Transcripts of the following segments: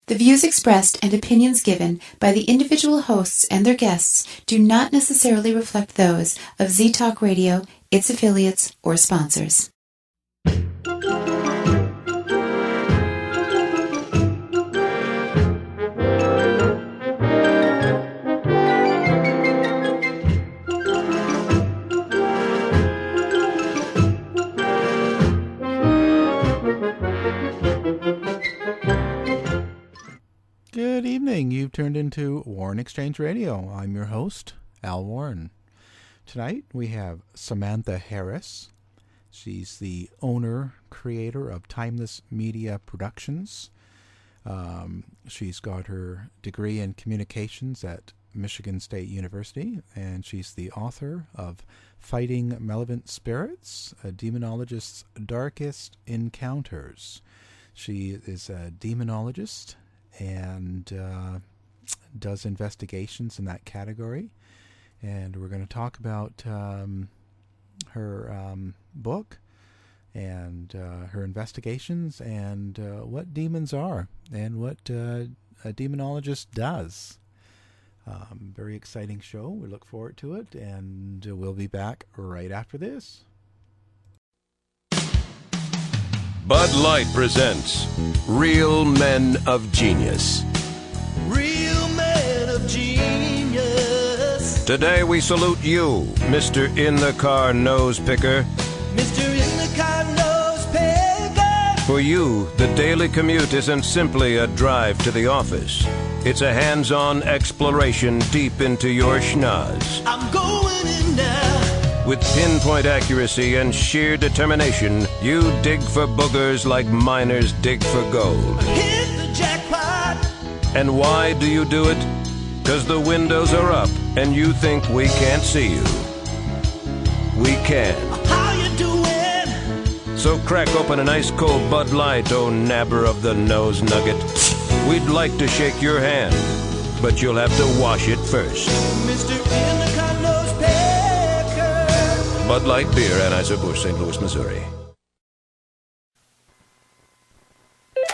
The views expressed and opinions given by the individual hosts and their guests do not necessarily reflect those of Z-Talk Radio, its affiliates, or sponsors. Good evening. You've turned into Warren Exchange Radio. I'm your host, Al Warren. Tonight we have Samantha Harris. She's the owner, creator of Timeless Media Productions. She's got her degree in communications at Michigan State University, and she's the author of Fighting Malevolent Spirits, a Demonologist's Darkest Encounters. She is a demonologist and does investigations in that category. And we're going to talk about her book and her investigations and what demons are and what a demonologist does. Very exciting show. We look forward to it, and we'll be back right after this. Bud Light presents Real Men of Genius. Real men of genius. Today we salute you, Mr. In the Car Nose Picker. Mr. In the Car Nose Picker. For you, the daily commute isn't simply a drive to the office. It's a hands-on exploration deep into your schnoz. I'm going in now. With pinpoint accuracy and sheer determination, you dig for boogers like miners dig for gold. Hit the jackpot. And why do you do it? 'Cause the windows are up and you think we can't see you. We can. How you doing? So crack open an ice cold Bud Light, oh nabber of the nose nugget. We'd like to shake your hand, but you'll have to wash it first. Mr. In the Car Nose Picker. Bud Light Beer, Anheuser-Busch, St. Louis, Missouri.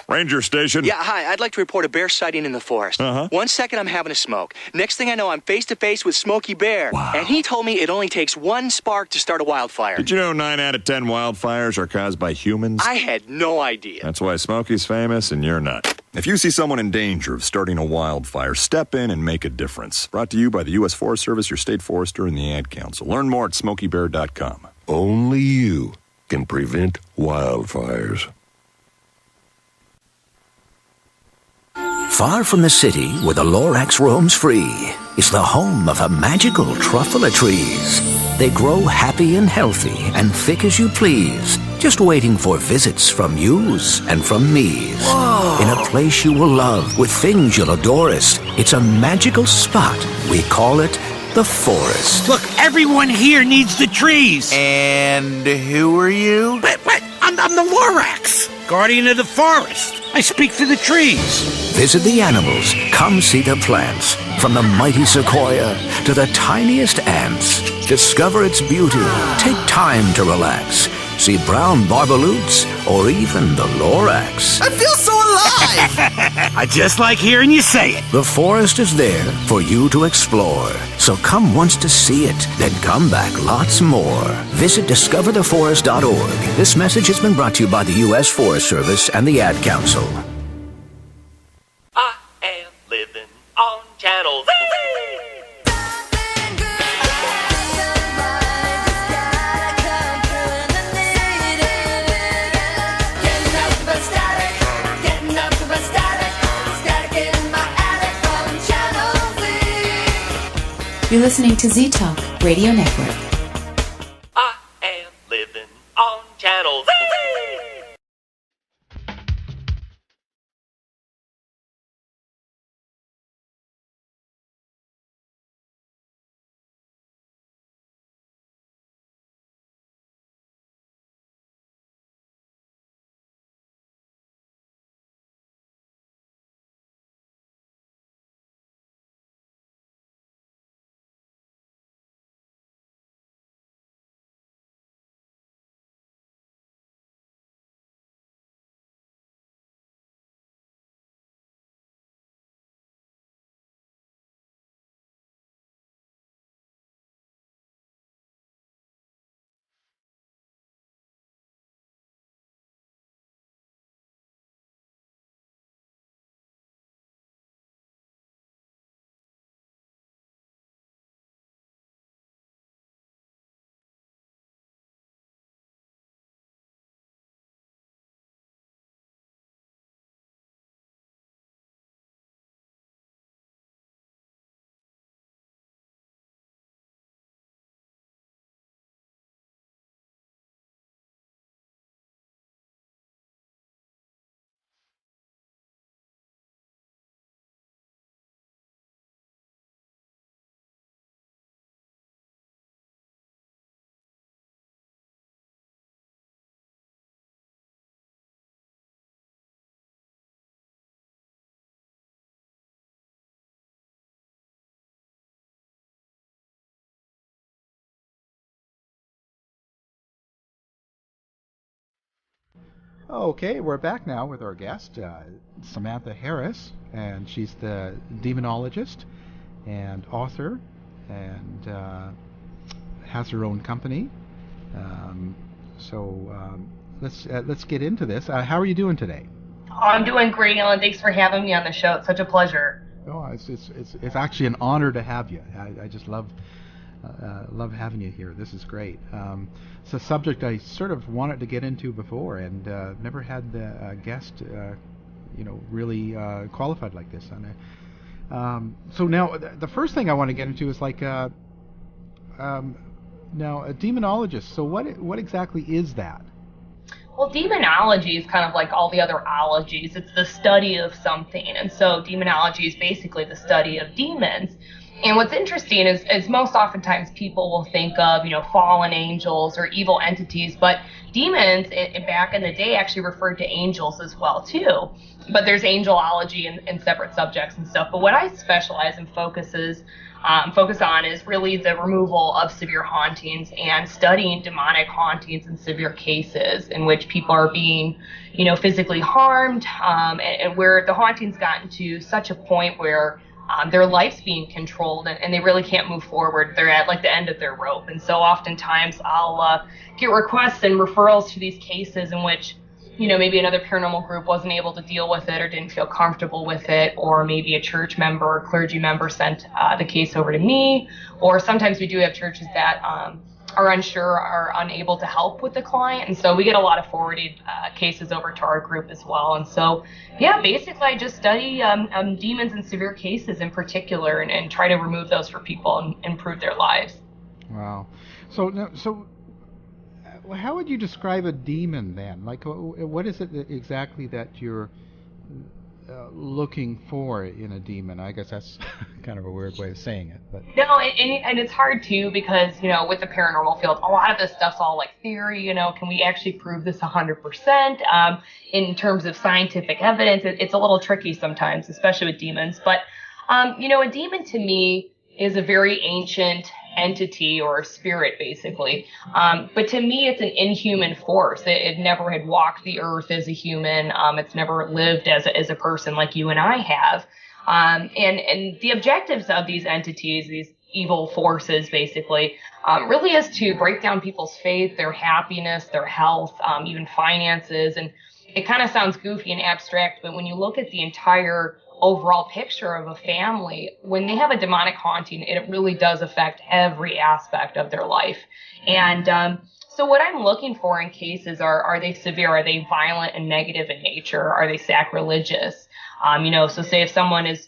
Ranger Station. Yeah, hi. I'd like to report a bear sighting in the forest. 1 second, I'm having a smoke. Next thing I know, I'm face-to-face with Smokey Bear. Wow. And he told me it only takes one spark to start a wildfire. Did you know 9 out of 10 wildfires are caused by humans? I had no idea. That's why Smokey's famous and you're not. If you see someone in danger of starting a wildfire, step in and make a difference. Brought to you by the U.S. Forest Service, your state forester, and the Ad Council. Learn more at SmokeyBear.com. Only you can prevent wildfires. Far from the city, where the Lorax roams free, is the home of the magical truffula trees. They grow happy and healthy and thick as you please, just waiting for visits from yous and from me's. Whoa. In a place you will love, with things you'll adorest. It's a magical spot. We call it the forest. Look, everyone here needs the trees. And who are you? What? I'm the Lorax, guardian of the forest. I speak for the trees. Visit the animals. Come see the plants. From the mighty sequoia to the tiniest ants. Discover its beauty. Take time to relax. See brown barbaloots or even the Lorax. I feel so alive! I just like hearing you say it. The forest is there for you to explore. So come once to see it, then come back lots more. Visit discovertheforest.org. This message has been brought to you by the U.S. Forest Service and the Ad Council. I am living on Channel Z. You're listening to Z-Talk Radio Network. I am living on Channel Z. Okay, we're back now with our guest, Samantha Harris, and she's the demonologist and author, and has her own company. Let's get into this. How are you doing today? I'm doing great, Alan. Thanks for having me on the show. It's such a pleasure. Oh, it's actually an honor to have you. I just love having you here. This is great. It's a subject I sort of wanted to get into before, and never had a guest, really qualified like this. And so now the first thing I want to get into is now a demonologist. So what exactly is that? Well, demonology is kind of like all the other ologies. It's the study of something. And so demonology is basically the study of demons. And what's interesting is most oftentimes people will think of, fallen angels or evil entities, but demons back in the day actually referred to angels as well, too. But there's angelology and separate subjects and stuff. But what I specialize and focus on is really the removal of severe hauntings and studying demonic hauntings in severe cases in which people are being, physically harmed, and where the hauntings gotten to such a point where their life's being controlled and they really can't move forward. They're at like the end of their rope. And so oftentimes I'll get requests and referrals to these cases in which, maybe another paranormal group wasn't able to deal with it or didn't feel comfortable with it, or maybe a church member or clergy member sent the case over to me. Or sometimes we do have churches that are unsure, are unable to help with the client. And so we get a lot of forwarded cases over to our group as well. And so, basically I just study demons in severe cases in particular and try to remove those for people and improve their lives. Wow. So how would you describe a demon then? Like, what is it exactly that you're looking for in a demon? I guess that's kind of a weird way of saying it. But no, and it's hard too because, with the paranormal field, a lot of this stuff's all like theory. Can we actually prove this 100%? In terms of scientific evidence, it's a little tricky sometimes, especially with demons. But, a demon to me is a very ancient entity or spirit, basically. But to me, it's an inhuman force. It never had walked the earth as a human. It's never lived as a person like you and I have. And the objectives of these entities, these evil forces, basically, really is to break down people's faith, their happiness, their health, even finances. And it kind of sounds goofy and abstract, but when you look at the entire overall picture of a family, when they have a demonic haunting, it really does affect every aspect of their life. And so what I'm looking for in cases are they severe? Are they violent and negative in nature? Are they sacrilegious? So say if someone is,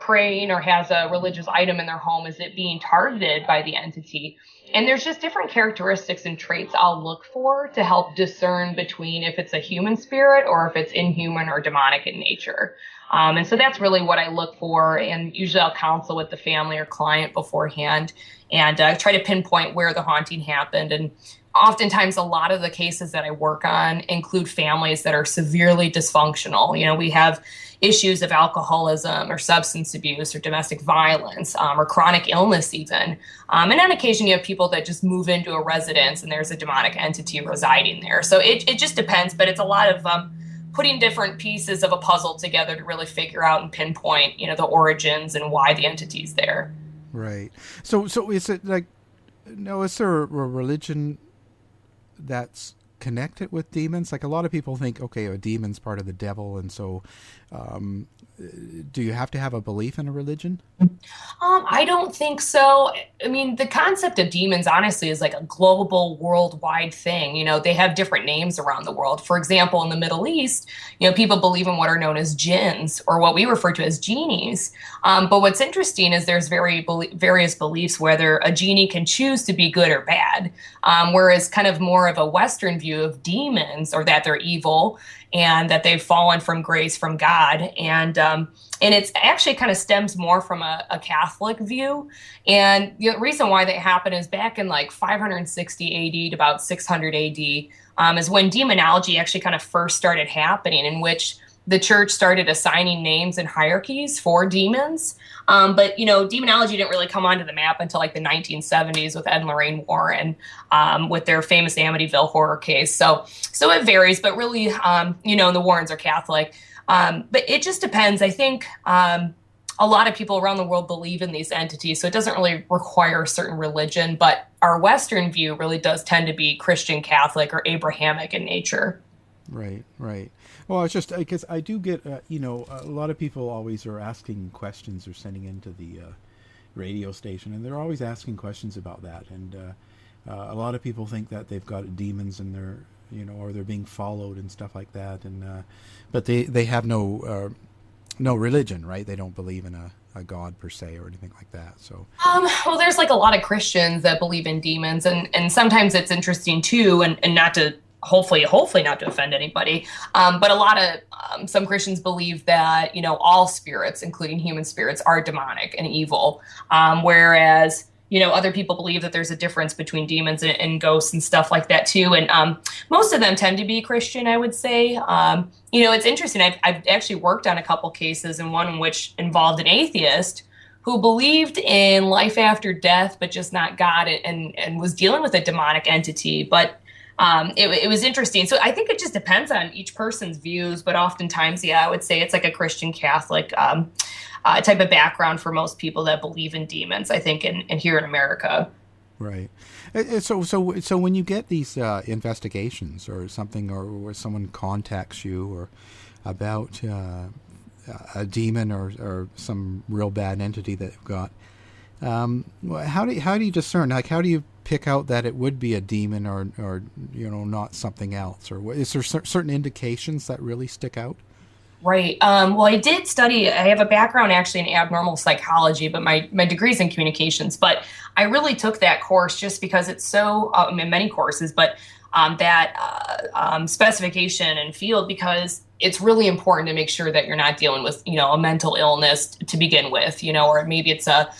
praying or has a religious item in their home, is it being targeted by the entity? And there's just different characteristics and traits I'll look for to help discern between if it's a human spirit or if it's inhuman or demonic in nature. And so that's really what I look for. And usually I'll counsel with the family or client beforehand and try to pinpoint where the haunting happened. And oftentimes a lot of the cases that I work on include families that are severely dysfunctional. We have issues of alcoholism or substance abuse or domestic violence or chronic illness even. And on occasion you have people that just move into a residence and there's a demonic entity residing there. So it just depends, but it's a lot of putting different pieces of a puzzle together to really figure out and pinpoint, the origins and why the entity's there. Right. So is it like, is there a religion that's connected with demons? Like a lot of people think, okay, a demon's part of the devil, and so do you have to have a belief in a religion? I don't think so. I mean, the concept of demons, honestly, is like a global, worldwide thing. They have different names around the world. For example, in the Middle East, people believe in what are known as jinns, or what we refer to as genies. But what's interesting is there's various beliefs whether a genie can choose to be good or bad, whereas kind of more of a Western view of demons, or that they're evil and that they've fallen from grace from God. And it's actually kind of stems more from a Catholic view. And the reason why that happened is back in like 560 AD to about 600 AD is when demonology actually kind of first started happening, in which the church started assigning names and hierarchies for demons. But, demonology didn't really come onto the map until like the 1970s with Ed and Lorraine Warren, with their famous Amityville horror case. So it varies, but really, the Warrens are Catholic. But it just depends. I think a lot of people around the world believe in these entities, so it doesn't really require a certain religion. But our Western view really does tend to be Christian, Catholic, or Abrahamic in nature. Right. Well, it's just because I do get, a lot of people always are asking questions or sending into the radio station, and they're always asking questions about that. And a lot of people think that they've got demons in their, or they're being followed and stuff like that. And but they have no religion, right? They don't believe in a god per se or anything like that. So well, there's like a lot of Christians that believe in demons, and sometimes it's interesting too, and not to hopefully not to offend anybody, but a lot of some Christians believe that all spirits, including human spirits, are demonic and evil, whereas other people believe that there's a difference between demons and ghosts and stuff like that too. And most of them tend to be Christian, I would say. It's interesting. I've actually worked on a couple cases, and one in which involved an atheist who believed in life after death, but just not God, and was dealing with a demonic entity. But it was interesting. So I think it just depends on each person's views, but oftentimes, I would say it's like a Christian Catholic type of background for most people that believe in demons, I think, in here in America. Right. So when you get these investigations or something, or where someone contacts you or about a demon or some real bad entity that you've got, how do you discern? Like, how do you pick out that it would be a demon or not something else? Or is there certain indications that really stick out? Right. Well, I did study, I have a background actually in abnormal psychology, but my degree's in communications. But I really took that course just because it's so, in many courses, but that specification and field, because it's really important to make sure that you're not dealing with, a mental illness to begin with, or maybe it's a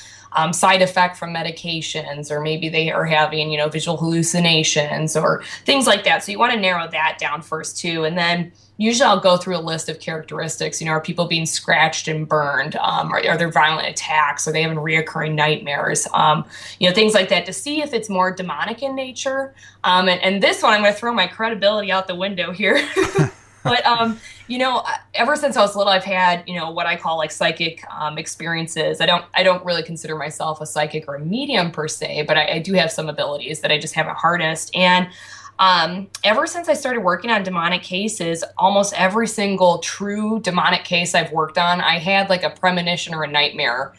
side effect from medications, or maybe they are having, visual hallucinations or things like that. So you want to narrow that down first too. And then usually I'll go through a list of characteristics. Are people being scratched and burned? Are there violent attacks? Are they having reoccurring nightmares? Things like that, to see if it's more demonic in nature. And this one, I'm going to throw my credibility out the window here. But, ever since I was little, I've had, what I call like psychic experiences. I don't really consider myself a psychic or a medium per se, but I do have some abilities that I just haven't harnessed. And ever since I started working on demonic cases, almost every single true demonic case I've worked on, I had like a premonition or a nightmare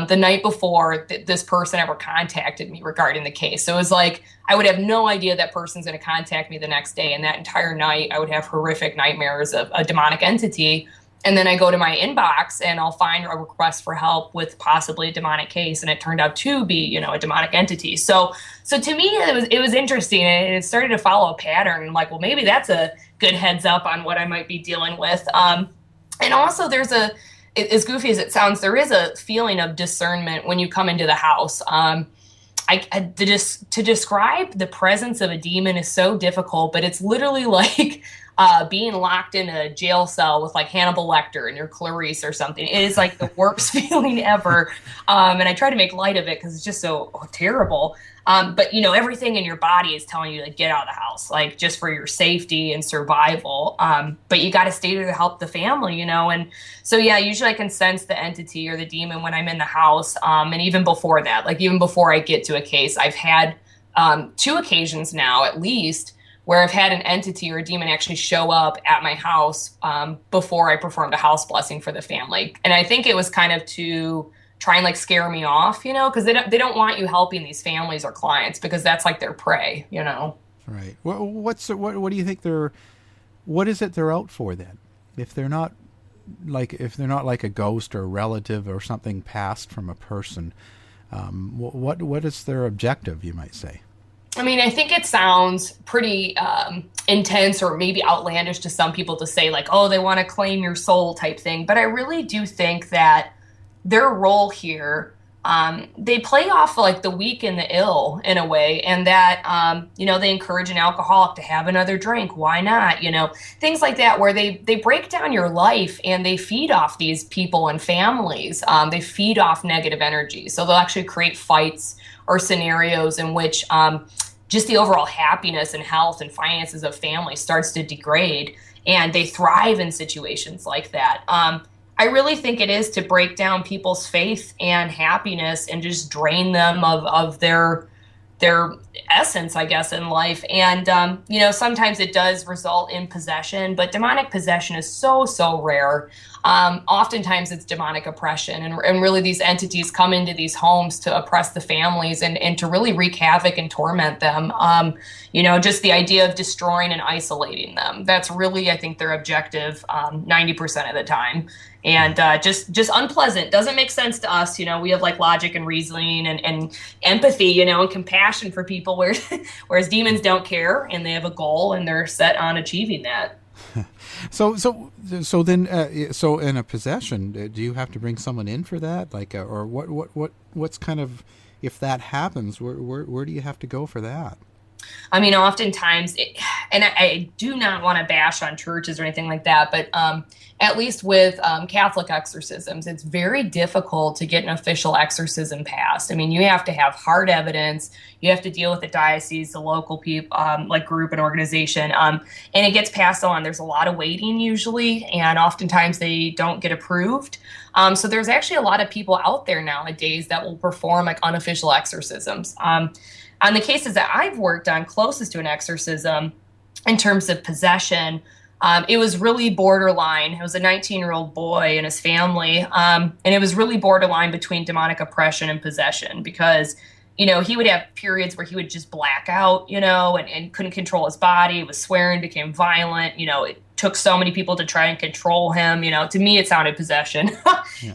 the night before this person ever contacted me regarding the case. So it was like I would have no idea that person's going to contact me the next day. And that entire night, I would have horrific nightmares of a demonic entity. And then I go to my inbox and I'll find a request for help with possibly a demonic case. And it turned out to be, a demonic entity. So to me, it was interesting. And it started to follow a pattern. I'm like, well, maybe that's a good heads up on what I might be dealing with. And also there's as goofy as it sounds, there is a feeling of discernment when you come into the house. To describe the presence of a demon is so difficult, but it's literally like being locked in a jail cell with like Hannibal Lecter and you're Clarice or something. It is like the worst feeling ever. And I try to make light of it because it's just so terrible. But everything in your body is telling you to get out of the house, like just for your safety and survival. But you got to stay there to help the family, And so, usually I can sense the entity or the demon when I'm in the house. And even before that, like even before I get to a case, I've had 2 occasions now, at least, where I've had an entity or a demon actually show up at my house before I performed a house blessing for the family. And I think it was kind of to try and like scare me off, because they don't want you helping these families or clients because that's like their prey, Right. Well, what do you think what is it they're out for then? If they're not like a ghost or a relative or something passed from a person, what is their objective, you might say? I mean, I think it sounds pretty intense or maybe outlandish to some people to say like, oh, they want to claim your soul type thing. But I really do think that their role here they play off like the weak and the ill in a way, and that they encourage an alcoholic to have another drink. Why not? Things like that, where they break down your life and they feed off these people and families. They feed off negative energy, so they'll actually create fights or scenarios in which just the overall happiness and health and finances of families starts to degrade, and they thrive in situations like that. I really think it is to break down people's faith and happiness and just drain them of their essence, I guess, in life. And, sometimes it does result in possession, but demonic possession is so, so rare. Oftentimes it's demonic oppression, and really these entities come into these homes to oppress the families and to really wreak havoc and torment them. Just the idea of destroying and isolating them. That's really, I think, their objective 90% of the time. And just unpleasant. Doesn't make sense to us. We have like logic and reasoning and empathy, and compassion for people, whereas demons don't care, and they have a goal and they're set on achieving that. So then in a possession, do you have to bring someone in for that? Like, or what's kind of, if that happens, where do you have to go for that? I mean, oftentimes, and I do not want to bash on churches or anything like that, but at least with Catholic exorcisms, it's very difficult to get an official exorcism passed. I mean, you have to have hard evidence. You have to deal with the diocese, the local people, like group and organization, and it gets passed on. There's a lot of waiting usually, and oftentimes they don't get approved. So there's actually a lot of people out there nowadays that will perform like unofficial exorcisms. On the cases that I've worked on closest to an exorcism in terms of possession, it was really borderline. It was a 19-year-old boy and his family, and it was really borderline between demonic oppression and possession because, he would have periods where he would just black out, and couldn't control his body, was swearing, became violent. It took so many people to try and control him. To me, it sounded possession.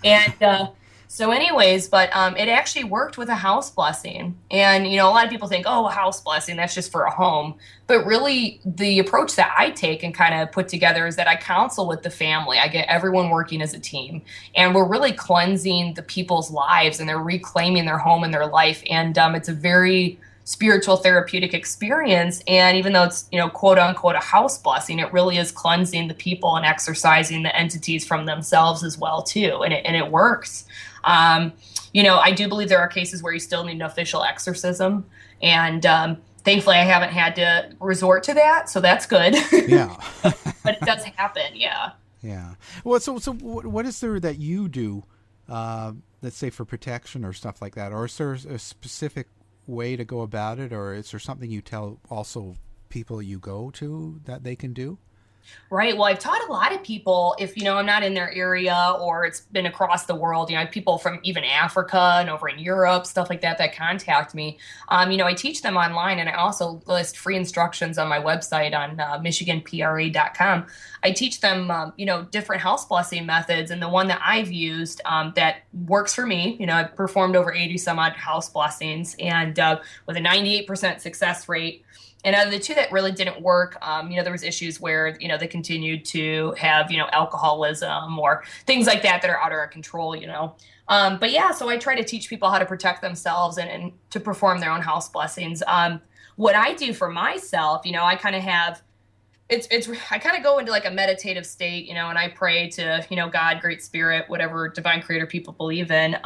And so anyways, but it actually worked with a house blessing. And, a lot of people think, oh, a house blessing, that's just for a home. But really, the approach that I take and kind of put together is that I counsel with the family. I get everyone working as a team. And we're really cleansing the people's lives, and they're reclaiming their home and their life. And it's a very spiritual therapeutic experience. And even though it's, quote unquote, a house blessing, it really is cleansing the people and exorcising the entities from themselves as well, too. And it works. I do believe there are cases where you still need an official exorcism, and thankfully I haven't had to resort to that, so that's good. Yeah. But it does happen, yeah. Yeah. Well, so what is there that you do, let's say for protection or stuff like that, or is there a specific way to go about it, or is there something you tell also people you go to that they can do? Right. Well, I've taught a lot of people, if, I'm not in their area or it's been across the world, I have people from even Africa and over in Europe, stuff like that contact me. I teach them online, and I also list free instructions on my website on michiganpra.com. I teach them, different house blessing methods. And the one that I've used that works for me, I've performed over 80 some odd house blessings, and with a 98% success rate. And out of the two that really didn't work, there was issues where, they continued to have, alcoholism or things like that are out of our control, But yeah, so I try to teach people how to protect themselves and to perform their own house blessings. What I do for myself, I kind of have, I kind of go into like a meditative state, and I pray to, God, Great Spirit, whatever divine creator people believe in.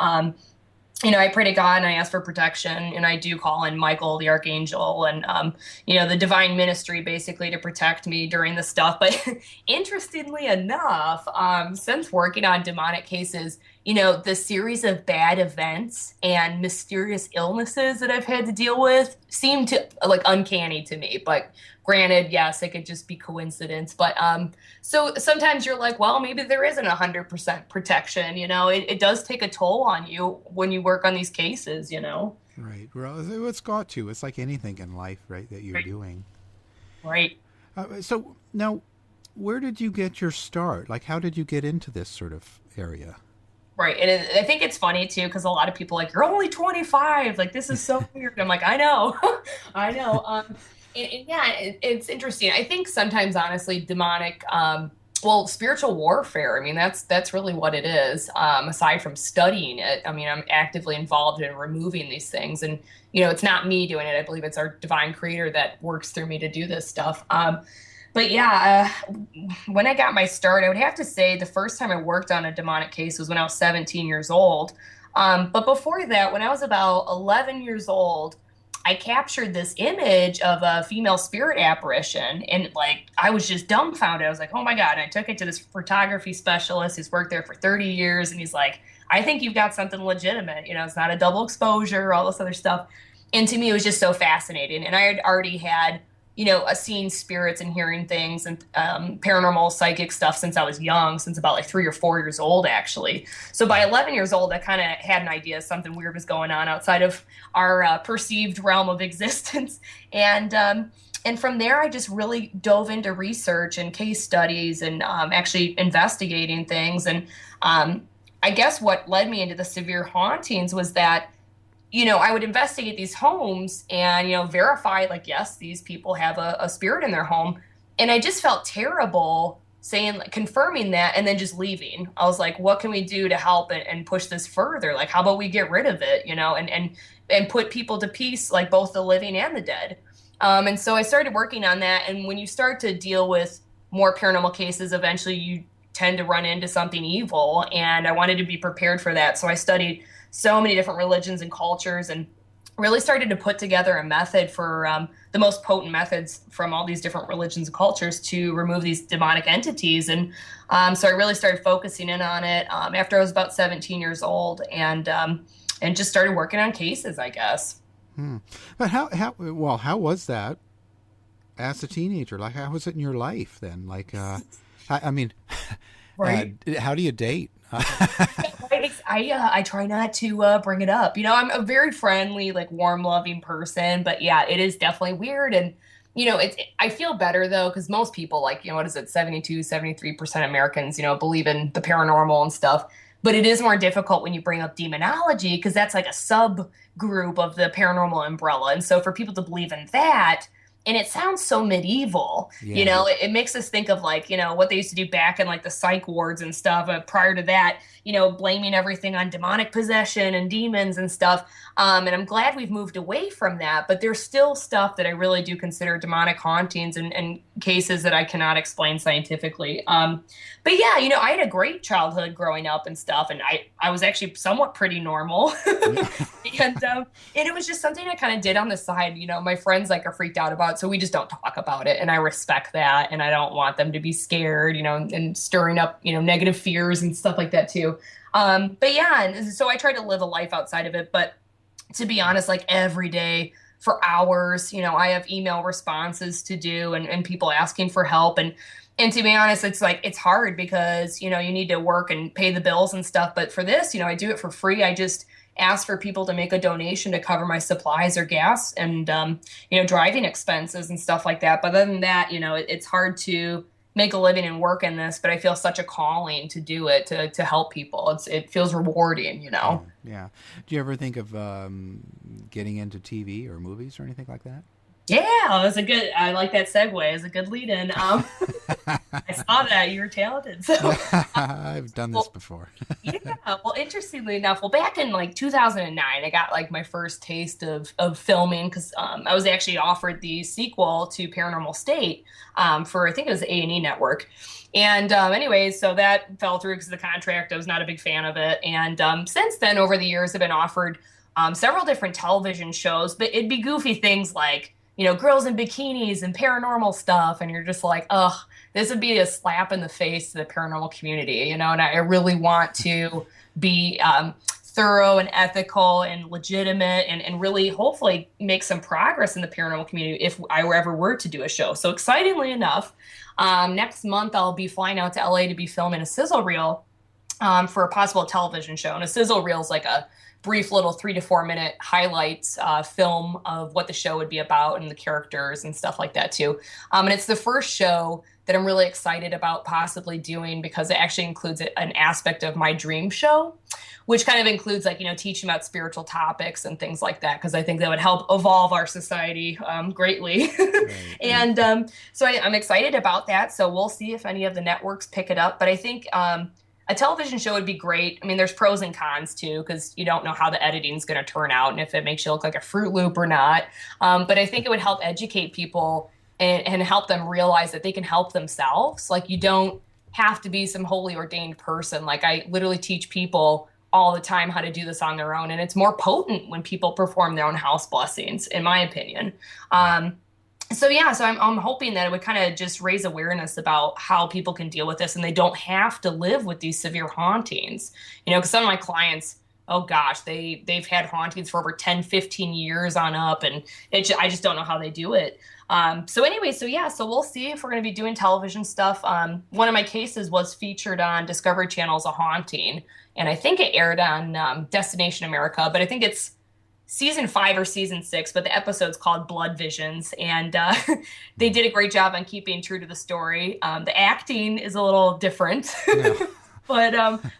I pray to God and I ask for protection, and I do call in Michael, the archangel, and, the divine ministry basically to protect me during this stuff. But interestingly enough, since working on demonic cases, the series of bad events and mysterious illnesses that I've had to deal with seem to like uncanny to me. But granted, yes, it could just be coincidence. But so sometimes you're like, well, maybe there isn't 100% protection. It does take a toll on you when you work on these cases, Right. Well, it's got to. It's like anything in life, right, that you're doing. Right. So now, where did you get your start? Like, how did you get into this sort of area? Right. And I think it's funny, too, because a lot of people are like, you're only 25. Like, this is so weird. I'm like, I know. I know. And yeah, it's interesting. I think sometimes, honestly, demonic Well, spiritual warfare. I mean, that's really what it is. Aside from studying it, I mean, I'm actively involved in removing these things, and it's not me doing it. I believe it's our divine creator that works through me to do this stuff. But yeah, when I got my start, I would have to say the first time I worked on a demonic case was when I was 17 years old. But before that, when I was about 11 years old, I captured this image of a female spirit apparition, and like I was just dumbfounded. I was like, "Oh my God." And I took it to this photography specialist who's worked there for 30 years, and he's like, "I think you've got something legitimate. It's not a double exposure, all this other stuff." And to me, it was just so fascinating. And I had already had seen spirits and hearing things and paranormal psychic stuff since I was young, since about like 3 or 4 years old, actually. So by 11 years old, I kind of had an idea something weird was going on outside of our perceived realm of existence. And from there, I just really dove into research and case studies and actually investigating things. And I guess what led me into the severe hauntings was that I would investigate these homes and, verify, like, yes, these people have a spirit in their home. And I just felt terrible saying, like, confirming that and then just leaving. I was like, what can we do to help and push this further? Like, how about we get rid of it, and put people to peace, like both the living and the dead. And so I started working on that. And when you start to deal with more paranormal cases, eventually you tend to run into something evil. And I wanted to be prepared for that. So I studied so many different religions and cultures and really started to put together a method for the most potent methods from all these different religions and cultures to remove these demonic entities. And so I really started focusing in on it after I was about 17 years old and just started working on cases, I guess. But how was that as a teenager? Like, how was it in your life then? Like, I mean, right. How do you date? I try not to bring it up. I'm a very friendly, like warm, loving person, but yeah, it is definitely weird. And, I feel better though, because most people, like, what is it, 73% Americans, believe in the paranormal and stuff. But it is more difficult when you bring up demonology, because that's like a subgroup of the paranormal umbrella. And so for people to believe in that, and it sounds so medieval, it makes us think of like, what they used to do back in like the psych wards and stuff. Prior to that, blaming everything on demonic possession and demons and stuff. And I'm glad we've moved away from that, but there's still stuff that I really do consider demonic hauntings and cases that I cannot explain scientifically. But yeah, I had a great childhood growing up and stuff. And I was actually somewhat pretty normal. And it was just something I kind of did on the side. My friends are freaked out about, so we just don't talk about it. And I respect that. And I don't want them to be scared, and stirring up, negative fears and stuff like that too. But yeah, and so I try to live a life outside of it. But to be honest, like every day for hours, I have email responses to do and people asking for help. And to be honest, it's like, it's hard because, you need to work and pay the bills and stuff. But for this, I do it for free. I just ask for people to make a donation to cover my supplies or gas and, driving expenses and stuff like that. But other than that, it's hard to make a living and work in this, but I feel such a calling to do it, to help people. It feels rewarding, Yeah. Do you ever think of getting into TV or movies or anything like that? Yeah, I like that segue. It's a good lead in. I saw that you were talented. So I've done this before. Yeah. Well, interestingly enough, back in like 2009, I got like my first taste of filming because I was actually offered the sequel to Paranormal State for, I think it was the A&E network. And anyways, so that fell through because of the contract. I was not a big fan of it. And since then, over the years, I've been offered several different television shows, but it'd be goofy things like, girls in bikinis and paranormal stuff. And you're just like, ugh, this would be a slap in the face to the paranormal community, and I really want to be thorough and ethical and legitimate and really hopefully make some progress in the paranormal community if I ever were to do a show. So excitingly enough, next month I'll be flying out to LA to be filming a sizzle reel for a possible television show. And a sizzle reel is like a brief little 3 to 4 minute highlights film of what the show would be about and the characters and stuff like that too. And it's the first show that I'm really excited about possibly doing because it actually includes an aspect of my dream show, which kind of includes like, teaching about spiritual topics and things like that, because I think that would help evolve our society greatly. Right. And so I'm excited about that. So we'll see if any of the networks pick it up. But I think a television show would be great. I mean, there's pros and cons too, because you don't know how the editing is going to turn out and if it makes you look like a Fruit Loop or not. But I think it would help educate people and help them realize that they can help themselves. Like, you don't have to be some holy ordained person. Like, I literally teach people all the time how to do this on their own. And it's more potent when people perform their own house blessings, in my opinion. So I'm hoping that it would kind of just raise awareness about how people can deal with this, and they don't have to live with these severe hauntings. Because some of my clients, oh gosh, they've had hauntings for over 10, 15 years on up, and I just don't know how they do it. So we'll see if we're going to be doing television stuff. One of my cases was featured on Discovery Channel's A Haunting, and I think it aired on Destination America, but I think it's season 5 or season 6, but the episode's called Blood Visions, and they did a great job on keeping true to the story. The acting is a little different, yeah.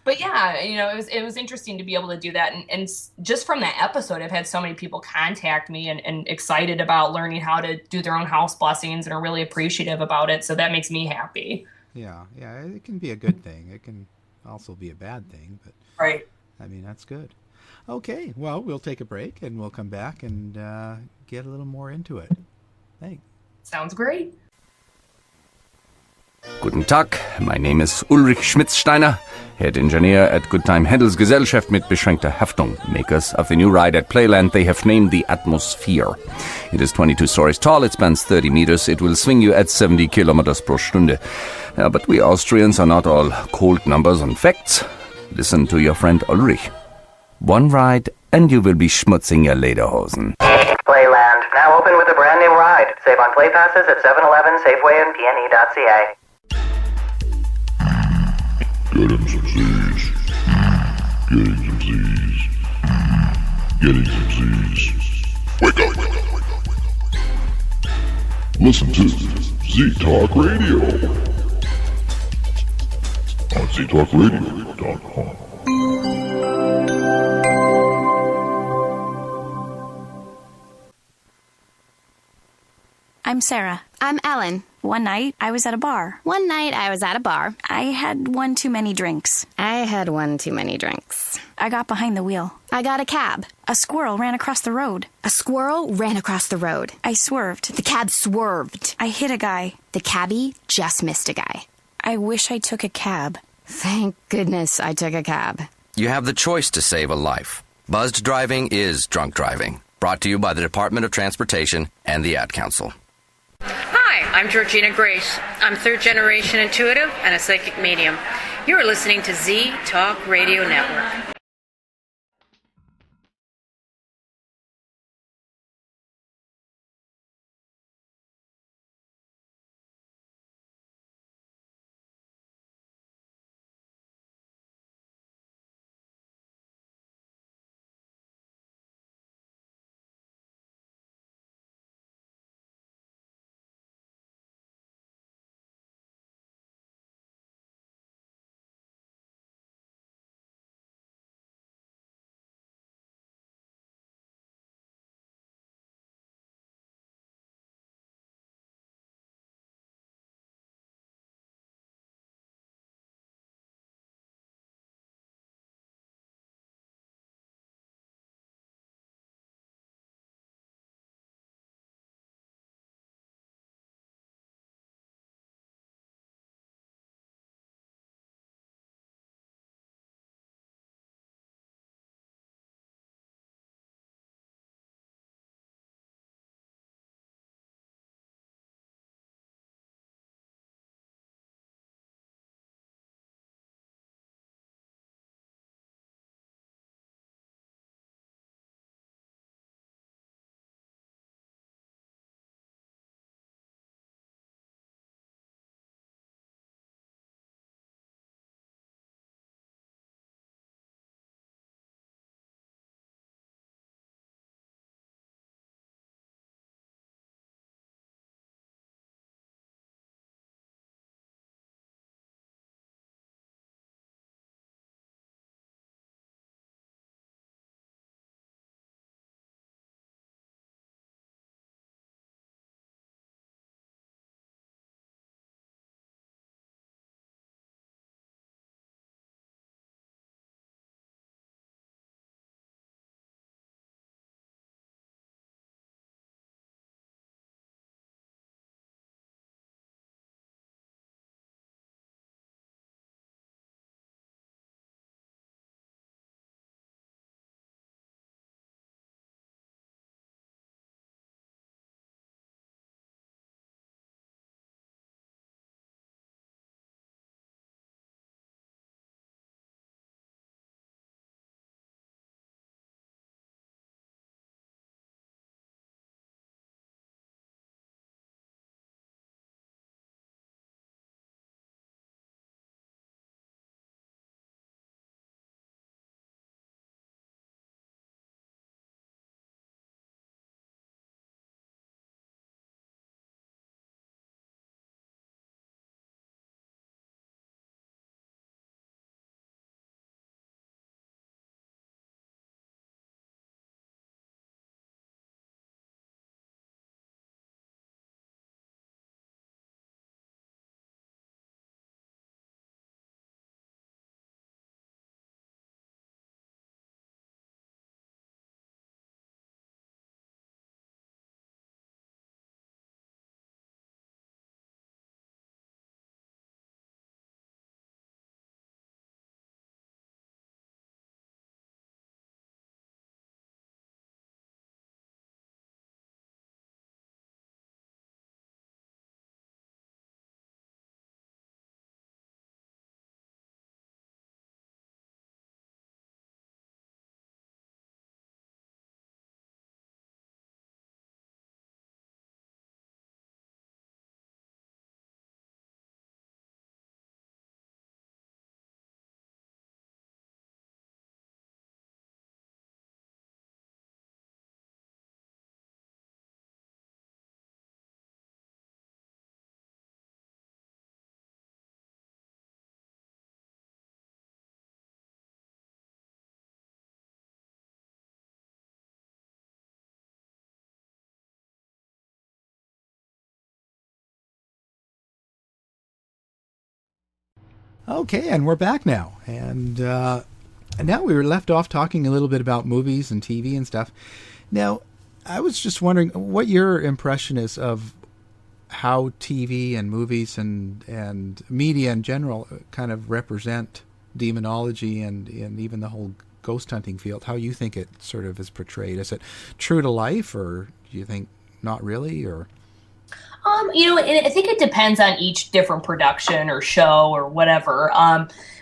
but yeah, it was interesting to be able to do that, and just from that episode, I've had so many people contact me and excited about learning how to do their own house blessings and are really appreciative about it. So that makes me happy. Yeah, it can be a good thing. It can also be a bad thing, but right. I mean, that's good. Okay, well, we'll take a break and we'll come back and get a little more into it. Thanks. Sounds great. Guten Tag, my name is Ulrich Schmitzsteiner, head engineer at Goodtime Handelsgesellschaft mit beschränkter Haftung, makers of the new ride at Playland they have named the Atmosphere. It is 22 stories tall, it spans 30 meters, it will swing you at 70 kilometers per Stunde. But we Austrians are not all cold numbers and facts. Listen to your friend Ulrich. One ride, and you will be schmutzing your lederhosen. Playland, now open with a brand new ride. Save on play passes at 7-Eleven, Safeway, and PNE.ca. Getting some Z's. Getting some Z's. Getting some Z's. Wake up, wake up, wake up, wake up. Listen to Z-Talk Radio on ztalkradio.com. I'm Sarah. I'm Ellen. One night, I was at a bar. One night, I was at a bar. I had one too many drinks. I had one too many drinks. I got behind the wheel. I got a cab. A squirrel ran across the road. A squirrel ran across the road. I swerved. The cab swerved. I hit a guy. The cabbie just missed a guy. I wish I took a cab. Thank goodness I took a cab. You have the choice to save a life. Buzzed driving is drunk driving. Brought to you by the Department of Transportation and the Ad Council. Hi, I'm Georgina Grace. I'm third-generation intuitive and a psychic medium. You're listening to Z Talk Radio Network. Okay, and we're back now. And now we were left off talking a little bit about movies and TV and stuff. Now, I was just wondering what your impression is of how TV and movies and media in general kind of represent demonology and even the whole ghost hunting field. How you think it sort of is portrayed? Is it true to life, or do you think not really, or? I think it depends on each different production or show or whatever.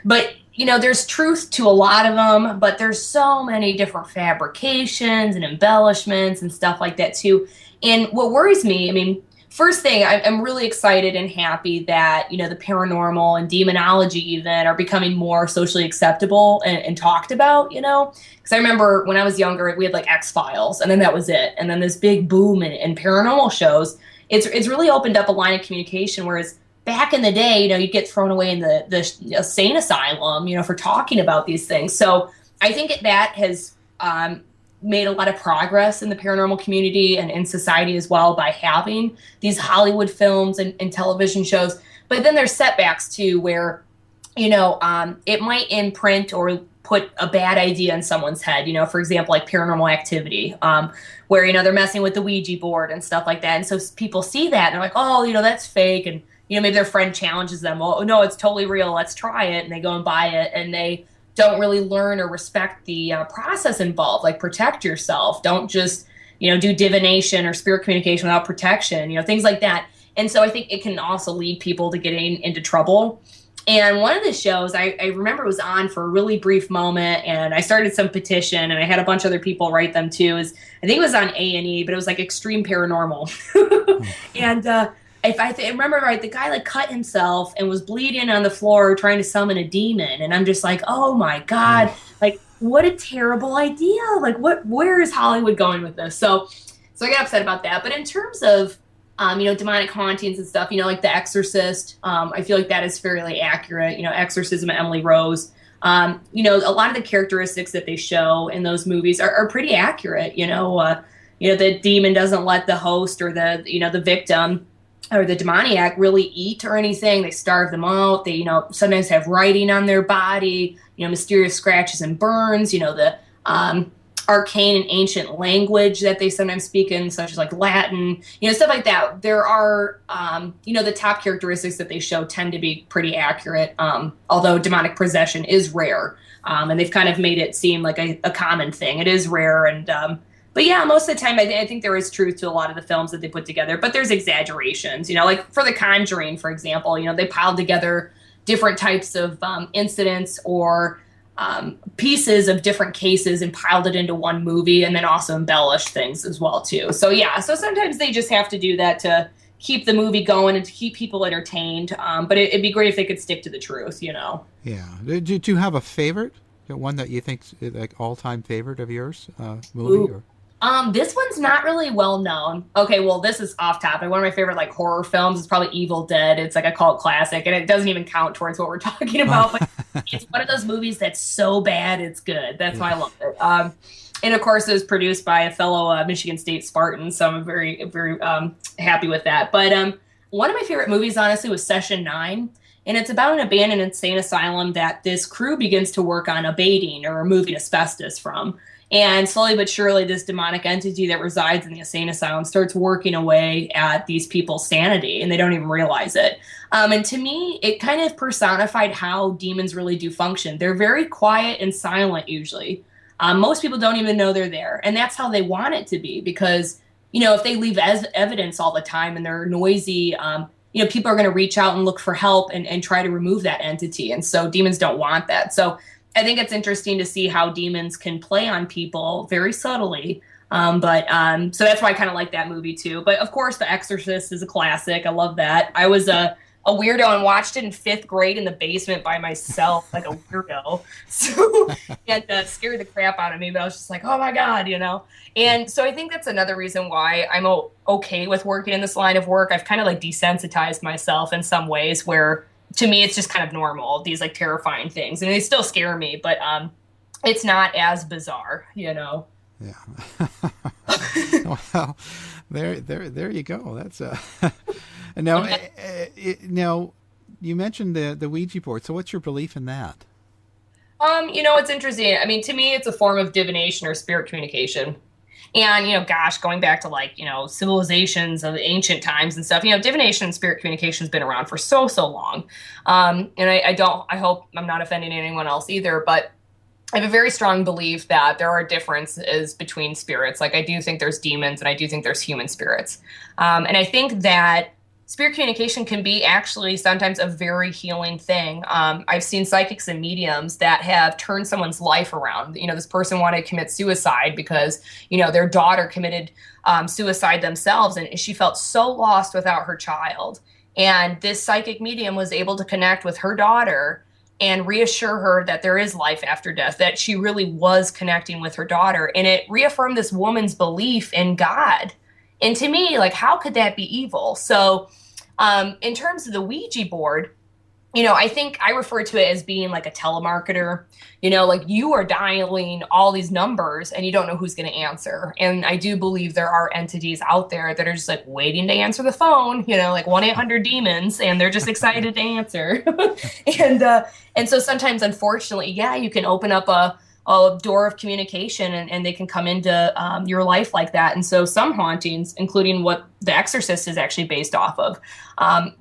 But there's truth to a lot of them, but there's so many different fabrications and embellishments and stuff like that too. And what worries me, first thing, I'm really excited and happy that, the paranormal and demonology even are becoming more socially acceptable and talked about, because I remember when I was younger, we had like X-Files, and then that was it. And then this big boom in paranormal shows. It's really opened up a line of communication, whereas back in the day, you'd get thrown away in the insane asylum, for talking about these things. So I think that has made a lot of progress in the paranormal community and in society as well by having these Hollywood films and television shows. But then there's setbacks too, where, it might imprint or put a bad idea in someone's head, for example, like Paranormal Activity, where, they're messing with the Ouija board and stuff like that. And so people see that and they're like, oh, that's fake. And, maybe their friend challenges them. Well, no, it's totally real. Let's try it. And they go and buy it, and they don't really learn or respect the process involved. Like, protect yourself. Don't just, do divination or spirit communication without protection, things like that. And so I think it can also lead people to getting into trouble. And one of the shows, I remember was on for a really brief moment, and I started some petition, and I had a bunch of other people write them too. I think it was on A&E, but it was like Extreme Paranormal. And if I remember right, the guy like cut himself and was bleeding on the floor trying to summon a demon. And I'm just like, oh my God, like what a terrible idea. Like where is Hollywood going with this? So I got upset about that. But in terms of, demonic hauntings and stuff, like The Exorcist, I feel like that is fairly accurate. Exorcism of Emily Rose. A lot of the characteristics that they show in those movies are pretty accurate. The demon doesn't let the host or the victim or the demoniac really eat or anything. They starve them out. They, sometimes have writing on their body, mysterious scratches and burns, the arcane and ancient language that they sometimes speak in, such as like Latin, stuff like that. There are, the top characteristics that they show tend to be pretty accurate, although demonic possession is rare. And they've kind of made it seem like a common thing. It is rare. And, but yeah, most of the time, I think there is truth to a lot of the films that they put together, but there's exaggerations, like for The Conjuring, for example, they piled together different types of incidents or pieces of different cases and piled it into one movie, and then also embellished things as well, too. So yeah, so sometimes they just have to do that to keep the movie going and to keep people entertained. But it'd be great if they could stick to the truth, Yeah. Do you have a favorite? One that you think's like all-time favorite of yours, movie? Or? This one's not really well known. Okay, well, this is off topic. One of my favorite like horror films is probably Evil Dead. It's like a cult classic, and it doesn't even count towards what we're talking about. But it's one of those movies that's so bad it's good. That's why I love it. And of course, it was produced by a fellow Michigan State Spartan, so I'm very, very happy with that. But one of my favorite movies, honestly, was Session 9. And it's about an abandoned insane asylum that this crew begins to work on abating or removing asbestos from. And slowly but surely, this demonic entity that resides in the insane asylum starts working away at these people's sanity, and they don't even realize it. And to me, it kind of personified how demons really do function. They're very quiet and silent, usually. Most people don't even know they're there. And that's how they want it to be, because, if they leave evidence all the time and they're noisy, people are going to reach out and look for help and try to remove that entity. And so demons don't want that. So I think it's interesting to see how demons can play on people very subtly. So that's why I kind of like that movie too. But of course, The Exorcist is a classic. I love that. I was a weirdo and watched it in 5th grade in the basement by myself, like a weirdo. So it scared the crap out of me, but I was just like, oh my God, And so I think that's another reason why I'm okay with working in this line of work. I've kind of like desensitized myself in some ways where, to me, it's just kind of normal, these like terrifying things. And they still scare me, but it's not as bizarre, Yeah. Well, there you go. That's now you mentioned the Ouija board. So what's your belief in that? It's interesting. I mean, to me, it's a form of divination or spirit communication. And, gosh, going back to civilizations of ancient times and stuff, divination and spirit communication has been around for so, so long. And I hope I'm not offending anyone else either, but I have a very strong belief that there are differences between spirits. Like, I do think there's demons and I do think there's human spirits. And I think that spirit communication can be actually sometimes a very healing thing. I've seen psychics and mediums that have turned someone's life around. This person wanted to commit suicide because, their daughter committed suicide themselves, and she felt so lost without her child. And this psychic medium was able to connect with her daughter and reassure her that there is life after death, that she really was connecting with her daughter. And it reaffirmed this woman's belief in God. And to me, how could that be evil? So in terms of the Ouija board, I think I refer to it as being like a telemarketer. You are dialing all these numbers and you don't know who's going to answer. And I do believe there are entities out there that are just waiting to answer the phone, 1-800-DEMONS, and they're just excited to answer. And so sometimes, unfortunately, you can open up a door of communication and they can come into your life like that. And so some hauntings, including what The Exorcist is actually based off of,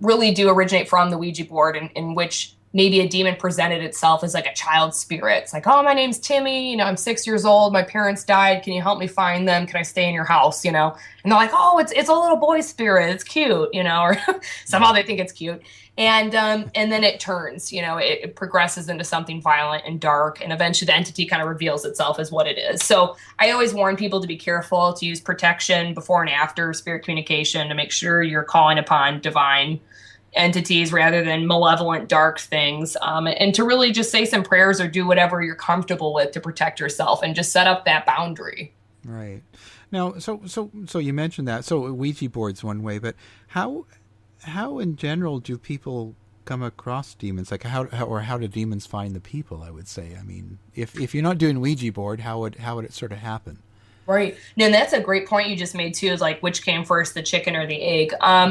really do originate from the Ouija board, in which maybe a demon presented itself as like a child spirit. It's like, oh, my name's Timmy, I'm 6 years old, my parents died, can you help me find them, can I stay in your house, and they're like, oh, it's a little boy spirit, it's cute, or somehow they think it's cute. And then it turns, it progresses into something violent and dark, and eventually the entity kind of reveals itself as what it is. So I always warn people to be careful, to use protection before and after spirit communication, to make sure you're calling upon divine entities rather than malevolent, dark things, and to really just say some prayers or do whatever you're comfortable with to protect yourself and just set up that boundary. Right. Now, so you mentioned that. So Ouija board's one way, but how in general do people come across demons? Like how do demons find the people? I would say. I mean, if you're not doing Ouija board, how would it sort of happen? Right. And that's a great point you just made too. Is which came first, the chicken or the egg? I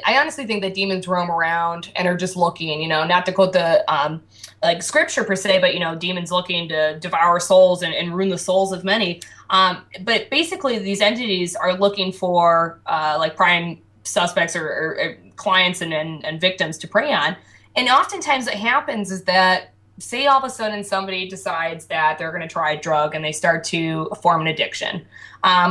honestly think that demons roam around and are just looking. Not to quote the scripture per se, but demons looking to devour souls and ruin the souls of many. But basically, these entities are looking for prime suspects or clients and victims to prey on. And oftentimes, what happens is that, say all of a sudden somebody decides that they're going to try a drug and they start to form an addiction,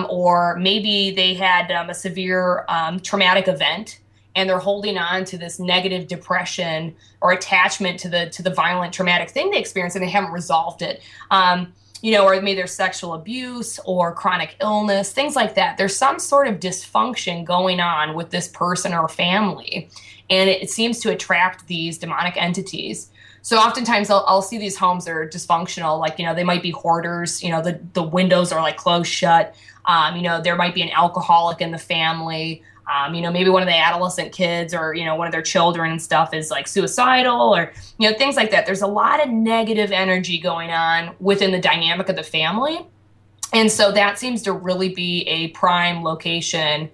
or maybe they had a severe traumatic event and they're holding on to this negative depression or attachment to the violent traumatic thing they experienced and they haven't resolved it. Or maybe there's sexual abuse or chronic illness, things like that. There's some sort of dysfunction going on with this person or family, and it seems to attract these demonic entities. So oftentimes I'll see these homes that are dysfunctional, they might be hoarders, the windows are closed shut. There might be an alcoholic in the family. Maybe one of the adolescent kids or, one of their children and stuff is suicidal or, things like that. There's a lot of negative energy going on within the dynamic of the family. And so that seems to really be a prime location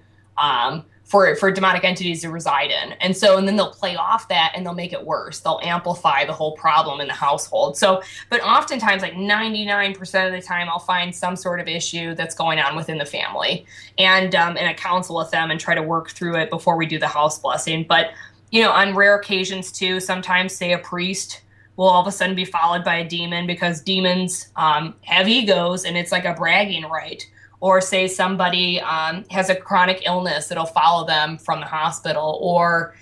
for demonic entities to reside in. And then they'll play off that and they'll make it worse. They'll amplify the whole problem in the household. So, but oftentimes 99% of the time I'll find some sort of issue that's going on within the family. And I counsel with them and try to work through it before we do the house blessing. But, on rare occasions too, sometimes say a priest will all of a sudden be followed by a demon because demons have egos and it's like a bragging right. Or say somebody has a chronic illness that'll follow them from the hospital. Or,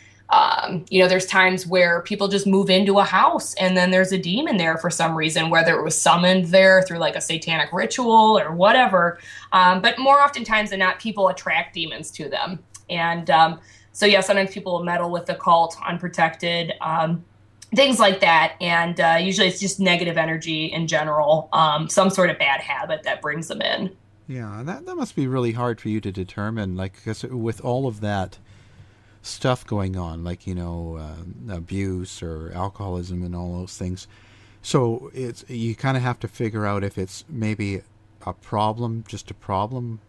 there's times where people just move into a house and then there's a demon there for some reason, whether it was summoned there through a satanic ritual or whatever. But more oftentimes than not, people attract demons to them. And sometimes people will meddle with the cult unprotected, things like that. And usually it's just negative energy in general, some sort of bad habit that brings them in. Yeah, that must be really hard for you to determine, because with all of that stuff going on, abuse or alcoholism and all those things. So you kind of have to figure out if it's maybe a problem, just a problem,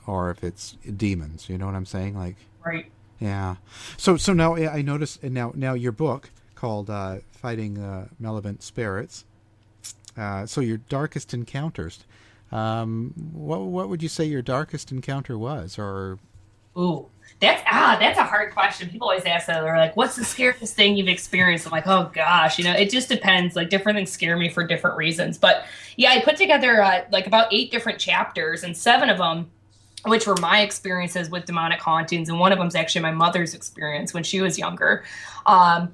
or if it's demons. You know what I'm saying? Right. Yeah. So now I notice now your book called Fighting Malevolent Spirits. So your darkest encounters. What would you say your darkest encounter was? Or Ooh, that's a hard question. People always ask that. They're like, "What's the scariest thing you've experienced?" I'm like, "Oh gosh, it just depends. Like different things scare me for different reasons." But yeah, I put together like about 8 different chapters, and 7 of them, which were my experiences with demonic hauntings, and one of them is actually my mother's experience when she was younger. Yeah,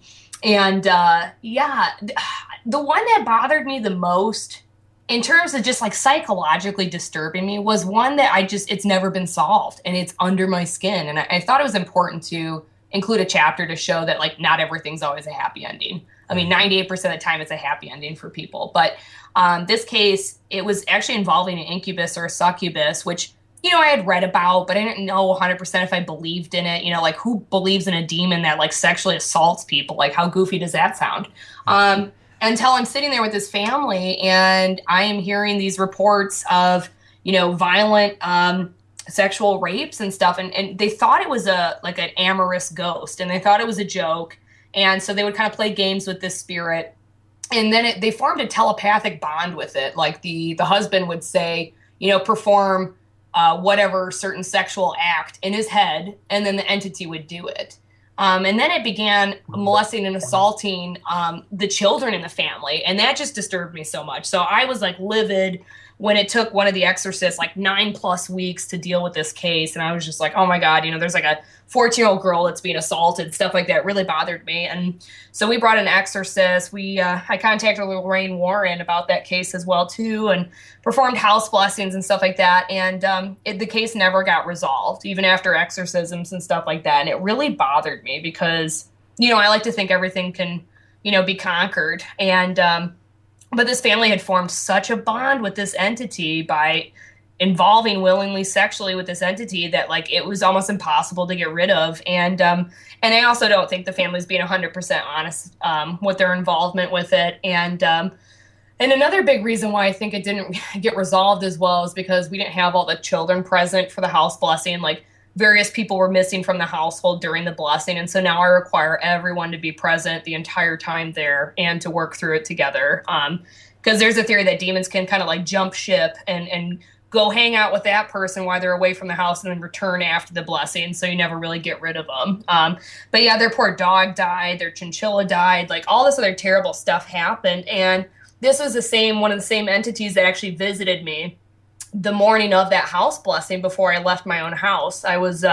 the one that bothered me the most in terms of just like psychologically disturbing me was one that it's never been solved and it's under my skin. And I thought it was important to include a chapter to show that like not everything's always a happy ending. I mean, 98% of the time it's a happy ending for people. But this case, it was actually involving an incubus or a succubus, which, I had read about, but I didn't know 100% if I believed in it. Like who believes in a demon that like sexually assaults people? Like how goofy does that sound? Until I'm sitting there with this family and I am hearing these reports of, violent sexual rapes and stuff. And they thought it was an amorous ghost and they thought it was a joke. And so they would kind of play games with this spirit. And then they formed a telepathic bond with it. Like the husband would say, perform whatever certain sexual act in his head, and then the entity would do it. And then it began molesting and assaulting the children in the family. And that just disturbed me so much. So I was like livid when it took one of the exorcists like 9+ weeks to deal with this case. And I was just like, oh my God, there's like a 14-year-old girl that's being assaulted, stuff like that really bothered me. And so we brought an exorcist. I contacted Lorraine Warren about that case as well too, and performed house blessings and stuff like that. And the case never got resolved, even after exorcisms and stuff like that. And it really bothered me because, I like to think everything can, be conquered. And but this family had formed such a bond with this entity by involving willingly sexually with this entity that like it was almost impossible to get rid of. And I also don't think the family's being 100% honest with their involvement with it. And another big reason why I think it didn't get resolved as well is because we didn't have all the children present for the house blessing. Like various people were missing from the household during the blessing. And so now I require everyone to be present the entire time there and to work through it together. Because there's a theory that demons can kind of like jump ship and go hang out with that person while they're away from the house and then return after the blessing. So you never really get rid of them. But yeah, their poor dog died. Their chinchilla died. Like all this other terrible stuff happened. And this was one of the same entities that actually visited me the morning of that house blessing before I left my own house. I was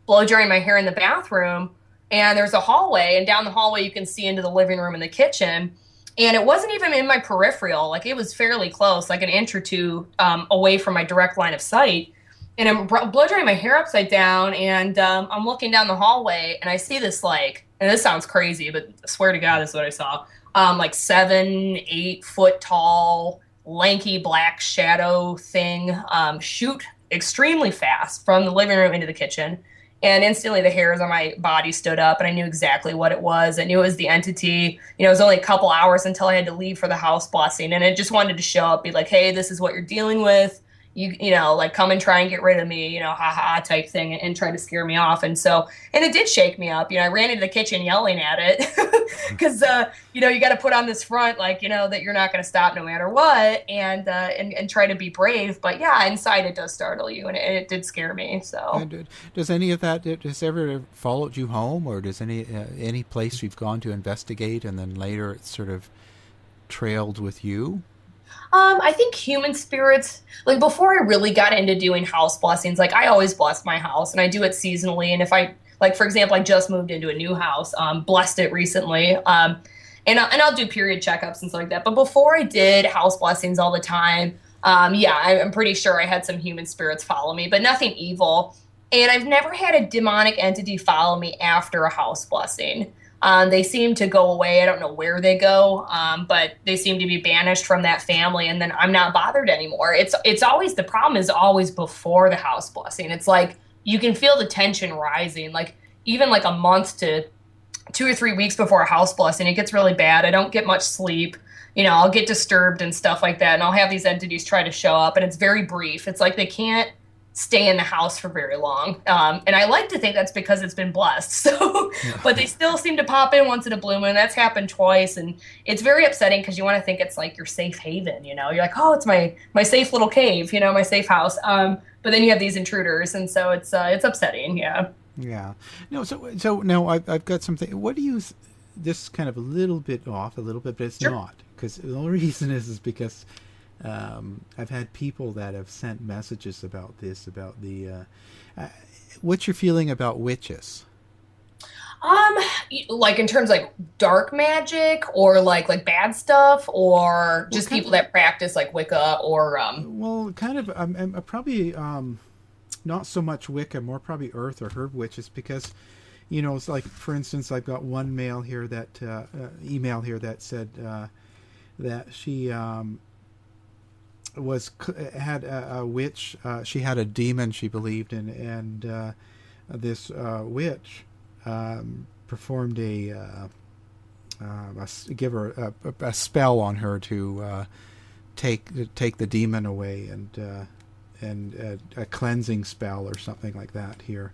blow drying my hair in the bathroom, and there's a hallway, and down the hallway you can see into the living room and the kitchen. And it wasn't even in my peripheral. Like it was fairly close, like an inch or two away from my direct line of sight. And I'm blow drying my hair upside down, and I'm looking down the hallway, and I see this and this sounds crazy, but I swear to God, this is what I saw. 7-8 foot tall, lanky black shadow thing shoot extremely fast from the living room into the kitchen. And instantly the hairs on my body stood up and I knew exactly what it was. I knew it was the entity. It was only a couple hours until I had to leave for the house blessing. And it just wanted to show up, be like, hey, this is what you're dealing with. Come and try and get rid of me, ha type thing, and try to scare me off. And it did shake me up. I ran into the kitchen yelling at it because, you got to put on this front, that you're not going to stop no matter what and try to be brave. But yeah, inside it does startle you and it did scare me. So and does any of that, has ever followed you home, or does any place you've gone to investigate and then later it's sort of trailed with you? I think human spirits, before I really got into doing house blessings, I always bless my house and I do it seasonally. And if I, for example, I just moved into a new house, blessed it recently. And I'll do period checkups and stuff like that. But before I did house blessings all the time, I'm pretty sure I had some human spirits follow me, but nothing evil. And I've never had a demonic entity follow me after a house blessing. They seem to go away. I don't know where they go, but they seem to be banished from that family, and then I'm not bothered anymore. It's always, the problem is always before the house blessing. It's like you can feel the tension rising, even a month to 2 or 3 weeks before a house blessing, it gets really bad. I don't get much sleep. I'll get disturbed and stuff like that, and I'll have these entities try to show up, and it's very brief. It's like they can't stay in the house for very long. And I like to think that's because it's been blessed. So, but they still seem to pop in once in a blue moon. That's happened twice. And it's very upsetting because you want to think it's like your safe haven, you know, you're like, oh, it's my safe little cave, you know, my safe house. But then you have these intruders. And so it's upsetting. Yeah. Yeah. No, so now I've got something. What do you, this is kind of a little bit off, but it's not. Because the only reason is because I've had people that have sent messages about this, about the, what's your feeling about witches? Like in terms of like dark magic or like bad stuff or just people that practice like Wicca or, Well, kind of, I'm probably, not so much Wicca, more probably earth or herb witches, because, you know, it's like, for instance, I've got one email here that said, that she had a witch. She had a demon she believed in, and this witch performed give her a spell on her to take the demon away, and a cleansing spell or something like that. Here,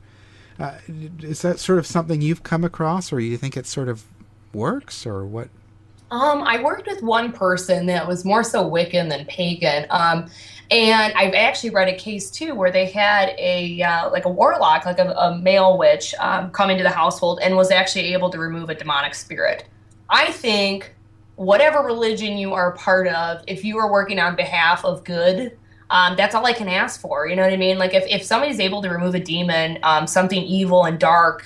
is that sort of something you've come across, or you think it sort of works, or what? I worked with one person that was more so Wiccan than pagan. And I've actually read a case too where they had a warlock, like a male witch, come into the household and was actually able to remove a demonic spirit. I think whatever religion you are part of, if you are working on behalf of good, that's all I can ask for. You know what I mean? Like if somebody's able to remove a demon, something evil and dark,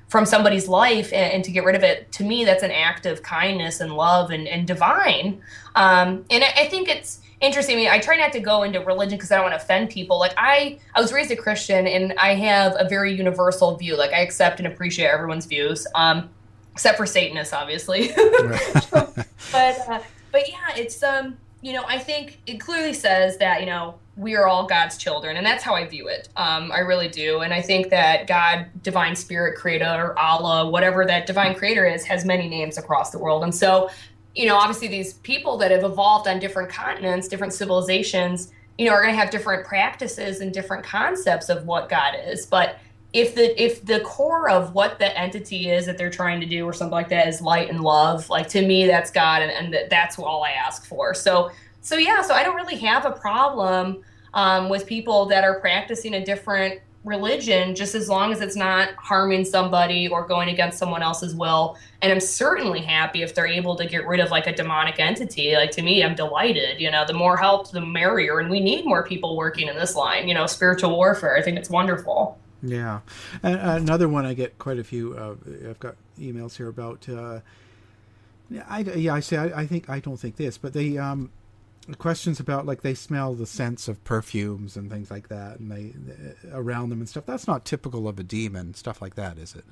from somebody's life and to get rid of it, to me, that's an act of kindness and love and divine. And I think it's interesting. I mean, I try not to go into religion because I don't want to offend people. Like I was raised a Christian and I have a very universal view. Like I accept and appreciate everyone's views, except for Satanists, obviously. But yeah, it's, you know, I think it clearly says that, you know, we are all God's children, and that's how I view it. I really do. And I think that God, divine spirit, creator, Allah, whatever that divine creator is, has many names across the world. And so, you know, obviously these people that have evolved on different continents, different civilizations, you know, are going to have different practices and different concepts of what God is. But if the core of what the entity is that they're trying to do or something like that is light and love, like to me, that's God, and that's all I ask for. So yeah, so I don't really have a problem with people that are practicing a different religion, just as long as it's not harming somebody or going against someone else's will. And I'm certainly happy if they're able to get rid of like a demonic entity. Like to me, I'm delighted. You know, the more help, the merrier. And we need more people working in this line, you know, spiritual warfare. I think it's wonderful. Yeah. And another one I get quite a few, I've got emails here about, I don't think this, but they, questions about like they smell the scents of perfumes and things like that, and they around them and stuff. That's not typical of a demon, stuff like that, is it?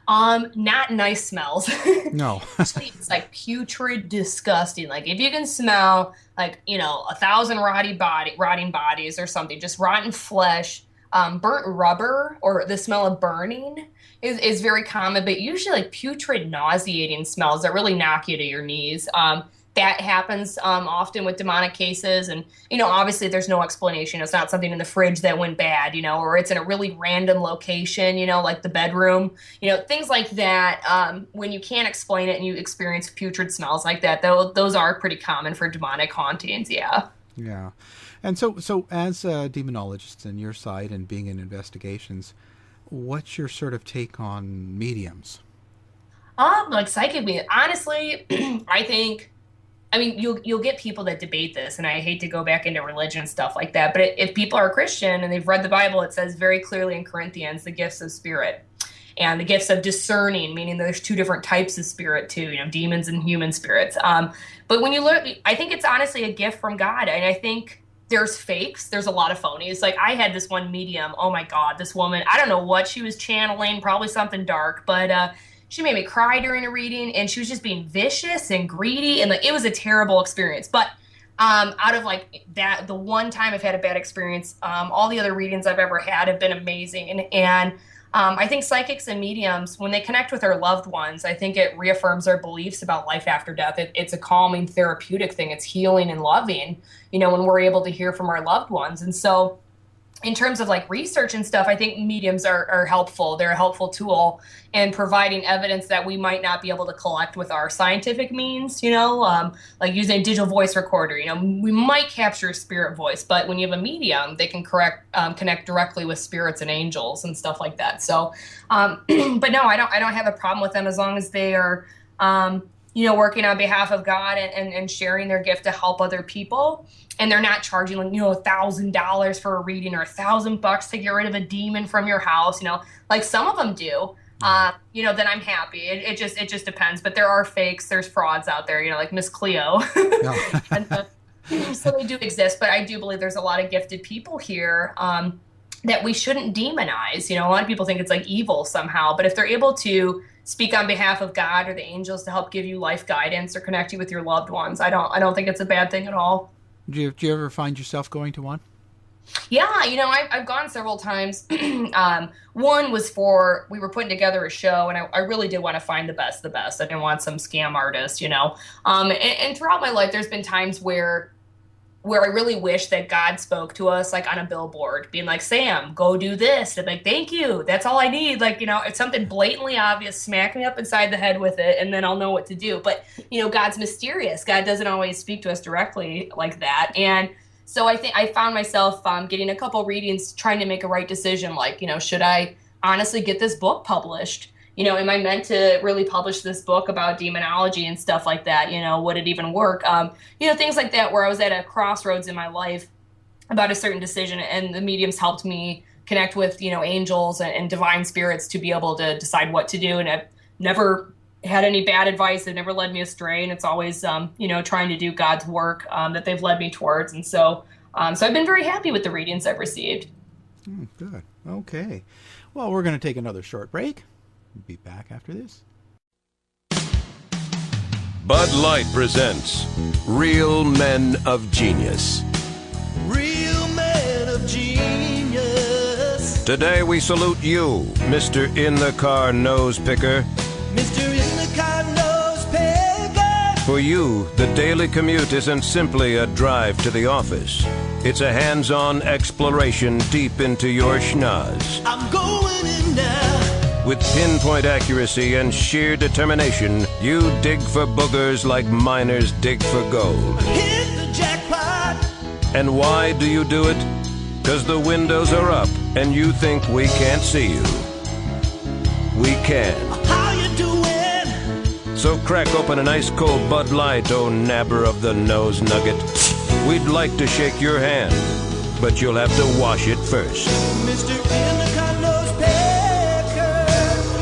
Not nice smells. No. Actually, it's like putrid, disgusting. Like if you can smell like, you know, 1,000 rotting bodies or something, just rotten flesh, burnt rubber, or the smell of burning is very common, but usually like putrid, nauseating smells that really knock you to your knees. That happens often with demonic cases. And, you know, obviously there's no explanation. It's not something in the fridge that went bad, you know, or it's in a really random location, you know, like the bedroom, you know, things like that. When you can't explain it and you experience putrid smells like that, those are pretty common for demonic hauntings. Yeah. Yeah. And so as a demonologist on your side and being in investigations, what's your sort of take on mediums? Like psychic medium. Honestly, I mean, you'll get people that debate this, and I hate to go back into religion and stuff like that, but if people are Christian and they've read the Bible, it says very clearly in Corinthians, the gifts of spirit and the gifts of discerning, meaning there's two different types of spirit too, you know, demons and human spirits. But when you look, I think it's honestly a gift from God, and I think there's fakes. There's a lot of phonies. Like I had this one medium. Oh my God, this woman, I don't know what she was channeling, probably something dark, but she made me cry during a reading, and she was just being vicious and greedy, and like it was a terrible experience. But out of like that, the one time I've had a bad experience, all the other readings I've ever had have been amazing. And I think psychics and mediums, when they connect with their loved ones, I think it reaffirms their beliefs about life after death. It's a calming, therapeutic thing. It's healing and loving, you know, when we're able to hear from our loved ones. And so in terms of like research and stuff, I think mediums are helpful. They're a helpful tool in providing evidence that we might not be able to collect with our scientific means, like using a digital voice recorder. We might capture a spirit voice, but when you have a medium, they can connect directly with spirits and angels and stuff like that. So, but no, I don't have a problem with them as long as they are, working on behalf of God and sharing their gift to help other people. And they're not charging $1,000 for a reading or $1,000 to get rid of a demon from your house. Like some of them do. Then I'm happy. It just depends. But there are fakes. There's frauds out there. Like Miss Cleo. So they do exist. But I do believe there's a lot of gifted people here that we shouldn't demonize. A lot of people think it's like evil somehow. But if they're able to speak on behalf of God or the angels to help give you life guidance or connect you with your loved ones, I don't think it's a bad thing at all. Do you ever find yourself going to one? Yeah, I've gone several times. One was we were putting together a show, and I really did want to find the best. I didn't want some scam artist, And throughout my life, there's been times where I really wish that God spoke to us, like on a billboard, being like, Sam, go do this. And like, thank you. That's all I need. Like, it's something blatantly obvious. Smack me up inside the head with it, and then I'll know what to do. But, God's mysterious. God doesn't always speak to us directly like that. And so I think I found myself getting a couple readings, trying to make a right decision. Like, should I honestly get this book published? Am I meant to really publish this book about demonology and stuff like that? Would it even work? Things like that, where I was at a crossroads in my life about a certain decision, and the mediums helped me connect with, angels and divine spirits to be able to decide what to do. And I've never had any bad advice. They've never led me astray. And it's always, trying to do God's work that they've led me towards. And so I've been very happy with the readings I've received. Good. Okay. Well, we're going to take another short break. We'll be back after this. Bud Light presents Real Men of Genius. Real men of genius. Today we salute you, Mr. In-the-Car Nose Picker. Mr. In-the-Car Nose Picker. For you, the daily commute isn't simply a drive to the office. It's a hands-on exploration deep into your schnoz. I'm going in now. With pinpoint accuracy and sheer determination, you dig for boogers like miners dig for gold. Hit the jackpot. And why do you do it? 'Cause the windows are up and you think we can't see you. We can. How you doing? So crack open an ice cold Bud Light, oh nabber of the nose nugget. We'd like to shake your hand, but you'll have to wash it first. Mr. In-the-Car Nose Picker.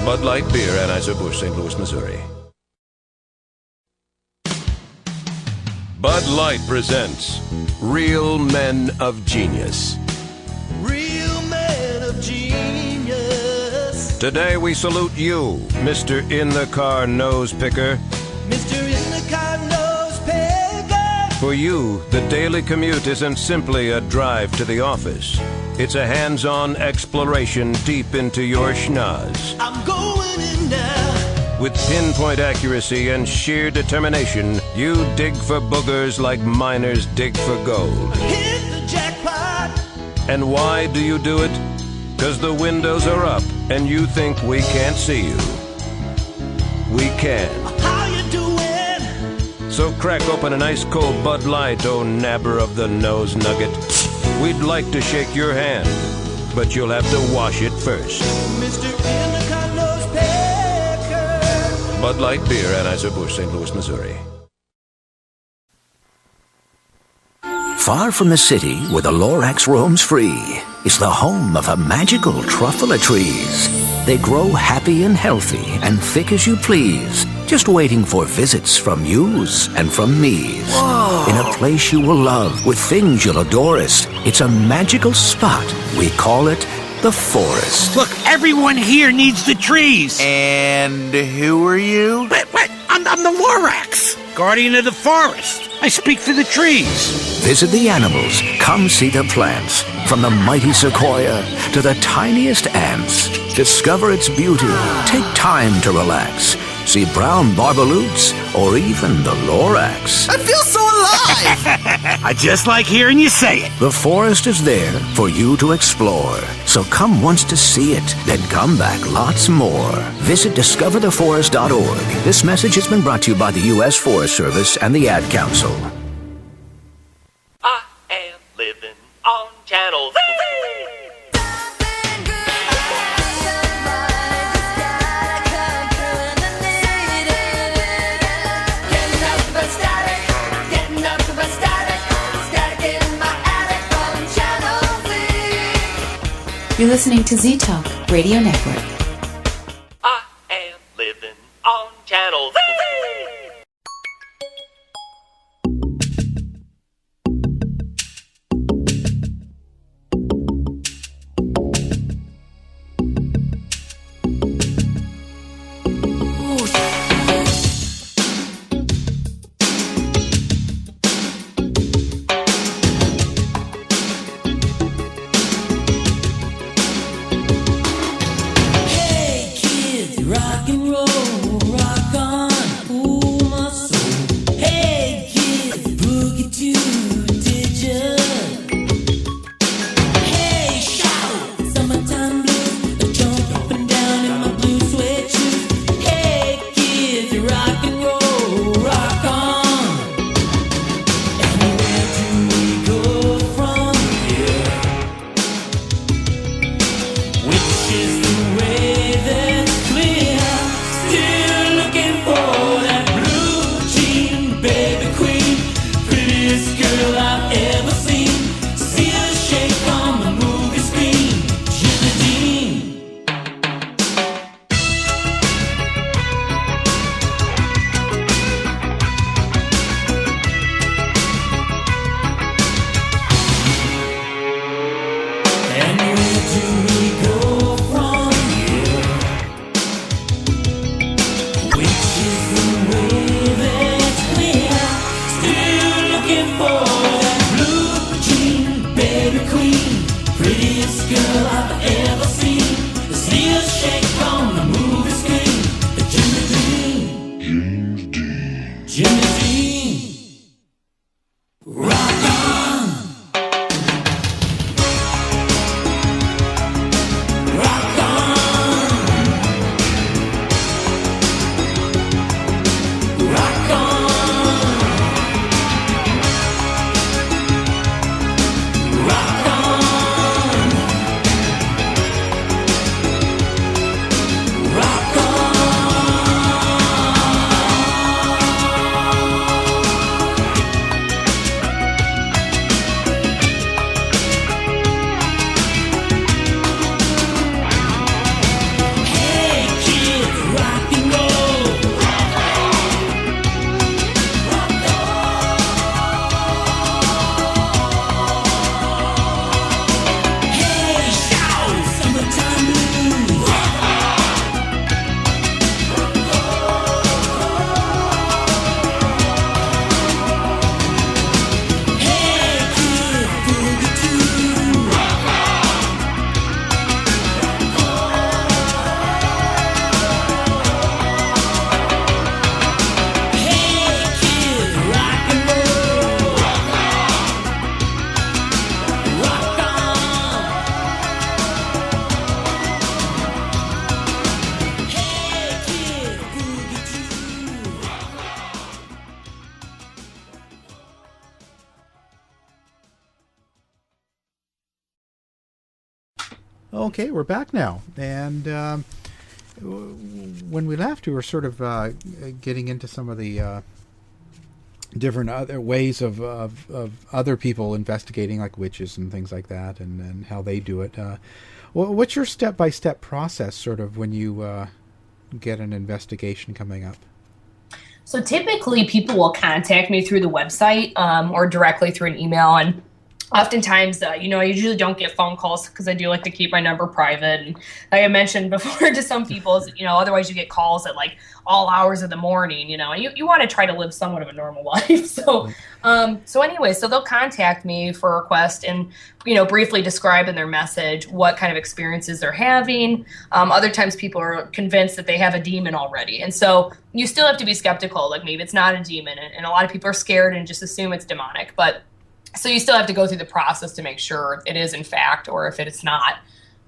Bud Light Beer, Anheuser-Busch, St. Louis, Missouri. Bud Light presents Real Men of Genius. Real men of genius. Today we salute you, Mr. In-the-Car Nose Picker. Mr. In-the-Car Nose Picker. For you, the daily commute isn't simply a drive to the office. It's a hands-on exploration deep into your schnoz. I'm going in now. With pinpoint accuracy and sheer determination, you dig for boogers like miners dig for gold. Hit the jackpot. And why do you do it? 'Cause the windows are up and you think we can't see you. We can. How you doing? So crack open an ice cold Bud Light, oh nabber of the nose nugget. We'd like to shake your hand, but you'll have to wash it first. Mr. In-the-Car Nose Picker. Bud Light Beer, Anheuser-Busch, St. Louis, Missouri. Far from the city, where the Lorax roams free, is the home of a magical truffle of trees. They grow happy and healthy and thick as you please, just waiting for visits from yous and from me's. Whoa. In a place you will love, with things you'll adorest. It's a magical spot. We call it the forest. Look, everyone here needs the trees. And who are you? What? I'm the Lorax, guardian of the forest. I speak for the trees. Visit the animals. Come see the plants. From the mighty sequoia to the tiniest ants. Discover its beauty. Take time to relax. see brown barbaloots, or even the Lorax. I feel so alive! I just like hearing you say it. The forest is there for you to explore. So come once to see it, then come back lots more. Visit discovertheforest.org. This message has been brought to you by the U.S. Forest Service and the Ad Council. I am living on Channel Z. You're listening to Z Talk Radio Network. I am living on Channel Z. Rock and roll, rock on, ooh my soul. Hey kids, boogie too, did ya? Hey shout, summertime blues, jump up and down in my blue suede shoes. Hey kids, rock and roll, rock on. And where do we go from here? Which is the way that's clear? Still looking for that blue jean, baby queen, prettiest girl I've ever seen. See her shake on the movie screen, Jimmy Dean. And where do we go from here? Which is the way that's clear? Still looking for that blue jean, baby queen, prettiest girl I've ever seen. See her shake on the movie screen, Jimmy Dean. James Dean. Jimmy Dean. Rock on. Rock on. Rock on. Rock on. Rock on. Hey kids, rock and roll. Hey shout, summertime blues. Hey kids, boogie too. Hey kids, rock and roll. Rock on. Hey kids, boogie too. Okay, we're back now. And when we left, we were sort of getting into some of the different other ways of other people investigating, like witches and things like that, and how they do it. What's your step-by-step process, sort of, when you get an investigation coming up? So typically people will contact me through the website or directly through an email, and oftentimes, I usually don't get phone calls because I do like to keep my number private. And like I mentioned before to some people, otherwise you get calls at like all hours of the morning, and you want to try to live somewhat of a normal life. So they'll contact me for a request and, briefly describe in their message what kind of experiences they're having. Other times people are convinced that they have a demon already. And so you still have to be skeptical, like maybe it's not a demon. And a lot of people are scared and just assume it's demonic. But so you still have to go through the process to make sure it is in fact, or if it's not.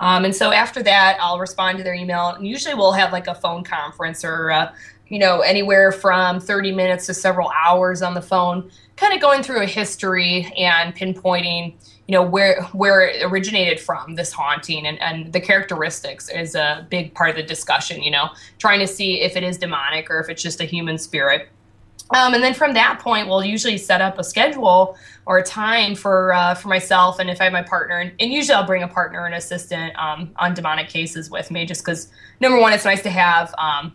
And so after that, I'll respond to their email. And usually we'll have like a phone conference or, anywhere from 30 minutes to several hours on the phone, kind of going through a history and pinpointing, where it originated from, this haunting, and the characteristics is a big part of the discussion, trying to see if it is demonic or if it's just a human spirit. And then from that point, we'll usually set up a schedule or a time for myself, and if I have my partner, and usually I'll bring a partner and assistant on demonic cases with me, just because, number one, it's nice to have a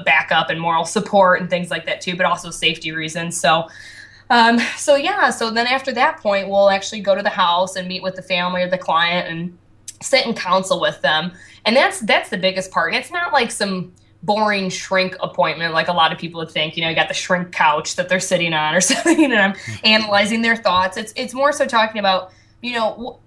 backup and moral support and things like that too, but also safety reasons. So then after that point, we'll actually go to the house and meet with the family or the client and sit and counsel with them, and that's the biggest part. And it's not like some boring shrink appointment like a lot of people would think. You got the shrink couch that they're sitting on or something, and I'm analyzing their thoughts. It's more so talking about,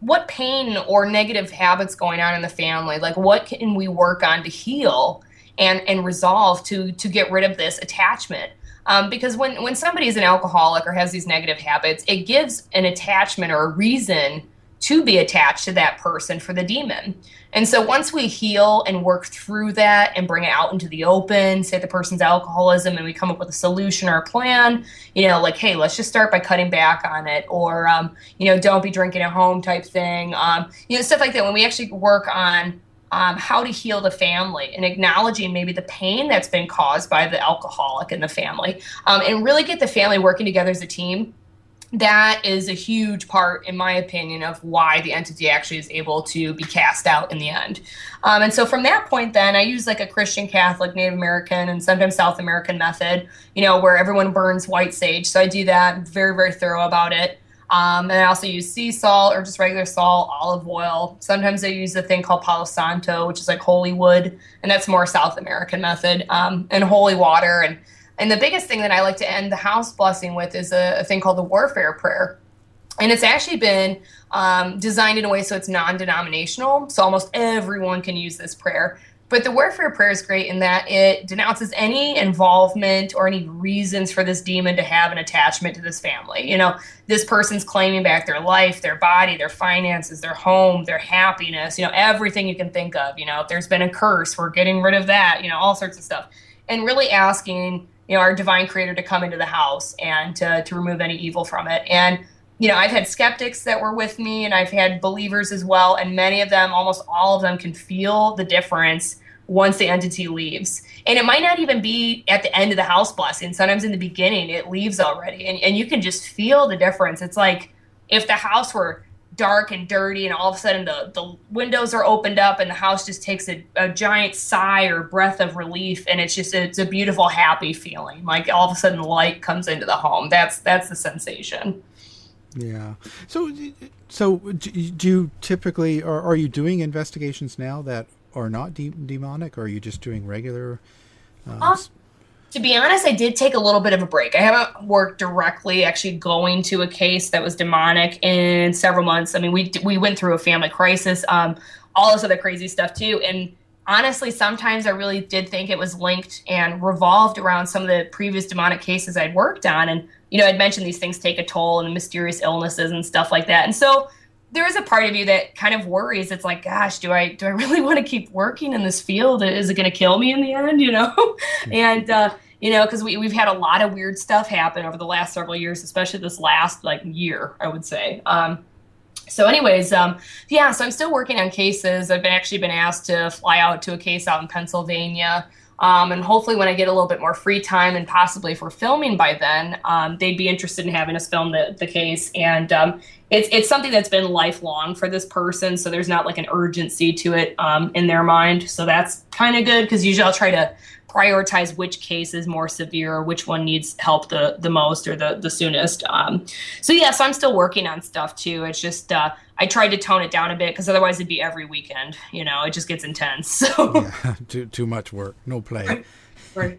what pain or negative habits going on in the family, like what can we work on to heal and resolve to get rid of this attachment. Because when somebody is an alcoholic or has these negative habits, it gives an attachment or a reason to be attached to that person for the demon. And so once we heal and work through that and bring it out into the open, say the person's alcoholism, and we come up with a solution or a plan, like, hey, let's just start by cutting back on it, or, don't be drinking at home type thing, stuff like that. When we actually work on how to heal the family and acknowledging maybe the pain that's been caused by the alcoholic in the family, and really get the family working together as a team, that is a huge part, in my opinion, of why the entity actually is able to be cast out in the end. And so from that point, then I use like a Christian, Catholic, Native American, and sometimes South American method, where everyone burns white sage. So I do that, very, very thorough about it. And I also use sea salt or just regular salt, olive oil. Sometimes I use a thing called Palo Santo, which is like holy wood, and that's more South American method, and holy water. And the biggest thing that I like to end the house blessing with is a thing called the warfare prayer. And it's actually been designed in a way so it's non-denominational, so almost everyone can use this prayer. But the warfare prayer is great in that it denounces any involvement or any reasons for this demon to have an attachment to this family. This person's claiming back their life, their body, their finances, their home, their happiness, everything you can think of. If there's been a curse, we're getting rid of that, all sorts of stuff. And really asking, our divine creator to come into the house and to remove any evil from it. And, I've had skeptics that were with me, and I've had believers as well. And many of them, almost all of them, can feel the difference once the entity leaves. And it might not even be at the end of the house blessing. Sometimes in the beginning, it leaves already. And you can just feel the difference. It's like if the house were dark and dirty and all of a sudden the windows are opened up and the house just takes a giant sigh or breath of relief, and it's a beautiful, happy feeling. Like all of a sudden light comes into the home. That's the sensation. Yeah. So do you typically, are you doing investigations now that are not demonic, or are you just doing regular? To be honest, I did take a little bit of a break. I haven't worked directly actually going to a case that was demonic in several months. I mean, we went through a family crisis, all this other crazy stuff too. And honestly, sometimes I really did think it was linked and revolved around some of the previous demonic cases I'd worked on. And, I'd mentioned these things take a toll and mysterious illnesses and stuff like that. And so there is a part of you that kind of worries. It's like, gosh, do I really want to keep working in this field? Is it going to kill me in the end? And, because we've had a lot of weird stuff happen over the last several years, especially this last year, I would say. So anyways, so I'm still working on cases. I've actually been asked to fly out to a case out in Pennsylvania And hopefully when I get a little bit more free time and possibly if we're filming by then, they'd be interested in having us film the case. And it's something that's been lifelong for this person, so there's not like an urgency to it in their mind. So that's kind of good, because usually I'll try to prioritize which case is more severe, which one needs help the most or the soonest. So I'm still working on stuff too. It's just I tried to tone it down a bit, because otherwise it'd be every weekend. It just gets intense. So too much work, no play. Right.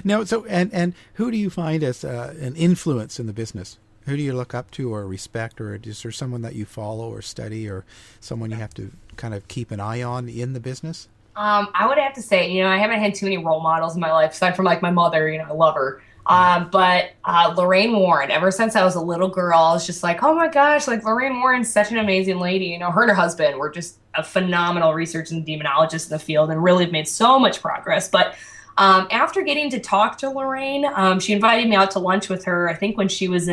Now, so and who do you find as an influence in the business? Who do you look up to or respect, or is there someone that you follow or study, or someone you have to kind of keep an eye on in the business? I would have to say, I haven't had too many role models in my life, aside from like my mother. I love her. But Lorraine Warren, ever since I was a little girl, I was just like, oh my gosh, like Lorraine Warren's such an amazing lady. Her and her husband were just a phenomenal researcher and demonologist in the field, and really have made so much progress. But after getting to talk to Lorraine, she invited me out to lunch with her, I think when she was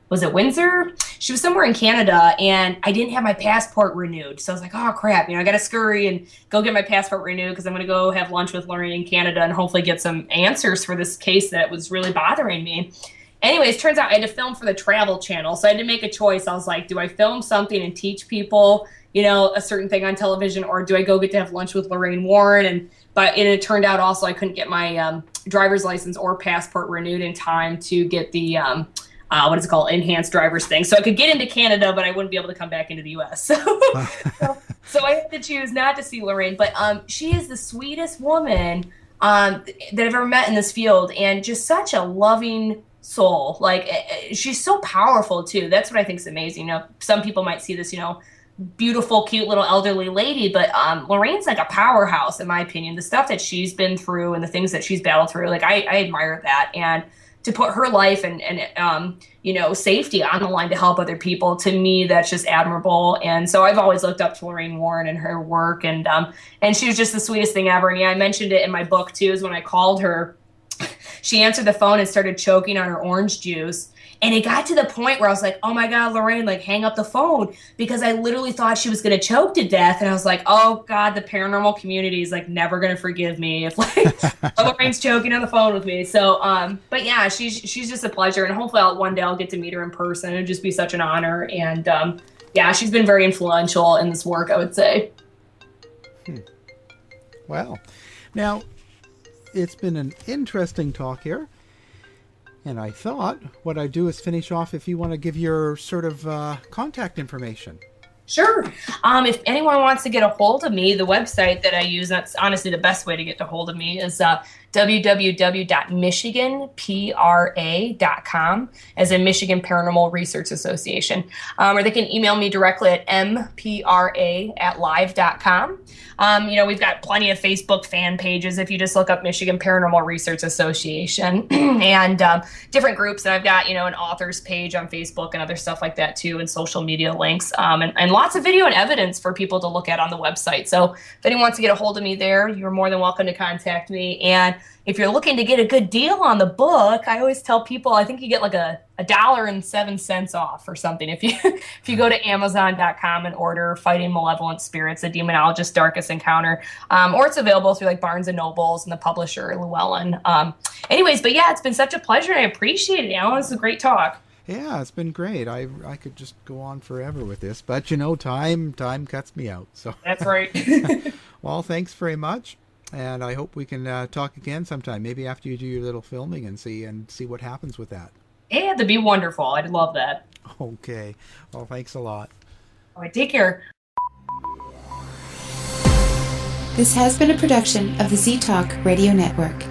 was it Windsor? She was somewhere in Canada, and I didn't have my passport renewed. So I was like, oh crap, I got to scurry and go get my passport renewed, because I'm going to go have lunch with Lorraine in Canada and hopefully get some answers for this case that was really bothering me. Anyways, turns out I had to film for the Travel Channel. So I had to make a choice. I was like, do I film something and teach people, a certain thing on television, or do I go get to have lunch with Lorraine Warren? But it turned out also I couldn't get my driver's license or passport renewed in time to get the what is it called, enhanced driver's thing. So I could get into Canada, but I wouldn't be able to come back into the U.S. So I had to choose not to see Lorraine. But she is the sweetest woman that I've ever met in this field, and just such a loving soul. Like, she's so powerful too. That's what I think is amazing. Some people might see this, beautiful, cute little elderly lady, but Lorraine's like a powerhouse, in my opinion. The stuff that she's been through and the things that she's battled through, like I admire that. And to put her life and safety on the line to help other people, to me, that's just admirable. And so I've always looked up to Lorraine Warren and her work, and she was just the sweetest thing ever. And I mentioned it in my book too, is when I called her, she answered the phone and started choking on her orange juice. And it got to the point where I was like, oh my God, Lorraine, like hang up the phone, because I literally thought she was going to choke to death. And I was like, oh God, the paranormal community is like never going to forgive me if like Lorraine's choking on the phone with me. So, but yeah, she's just a pleasure. And hopefully one day I'll get to meet her in person. It'd just be such an honor. And she's been very influential in this work, I would say. Well, now it's been an interesting talk here. And I thought what I'd do is finish off if you want to give your sort of contact information. Sure. If anyone wants to get a hold of me, the website that I use, that's honestly the best way to get a hold of me, is www.michiganpra.com, as in Michigan Paranormal Research Association. Or they can email me directly at mpra@live.com. We've got plenty of Facebook fan pages if you just look up Michigan Paranormal Research Association, and different groups. And I've got, an authors page on Facebook and other stuff like that too, and social media links, and lots of video and evidence for people to look at on the website. So if anyone wants to get a hold of me there, you're more than welcome to contact me. And if you're looking to get a good deal on the book, I always tell people, I think you get like $1.07 off or something if you go to Amazon.com and order Fighting Malevolent Spirits, a Demonologist's Darkest Encounter, or it's available through like Barnes and Nobles and the publisher Llewellyn. Anyways, but yeah, it's been such a pleasure. I appreciate it, Alan. This is a great talk. Yeah, it's been great. I could just go on forever with this, but time cuts me out. So that's right. Well, thanks very much. And I hope we can talk again sometime, maybe after you do your little filming and see what happens with that. Yeah, that'd be wonderful. I'd love that. Okay. Well, thanks a lot. All right, take care. This has been a production of the Z Talk Radio Network.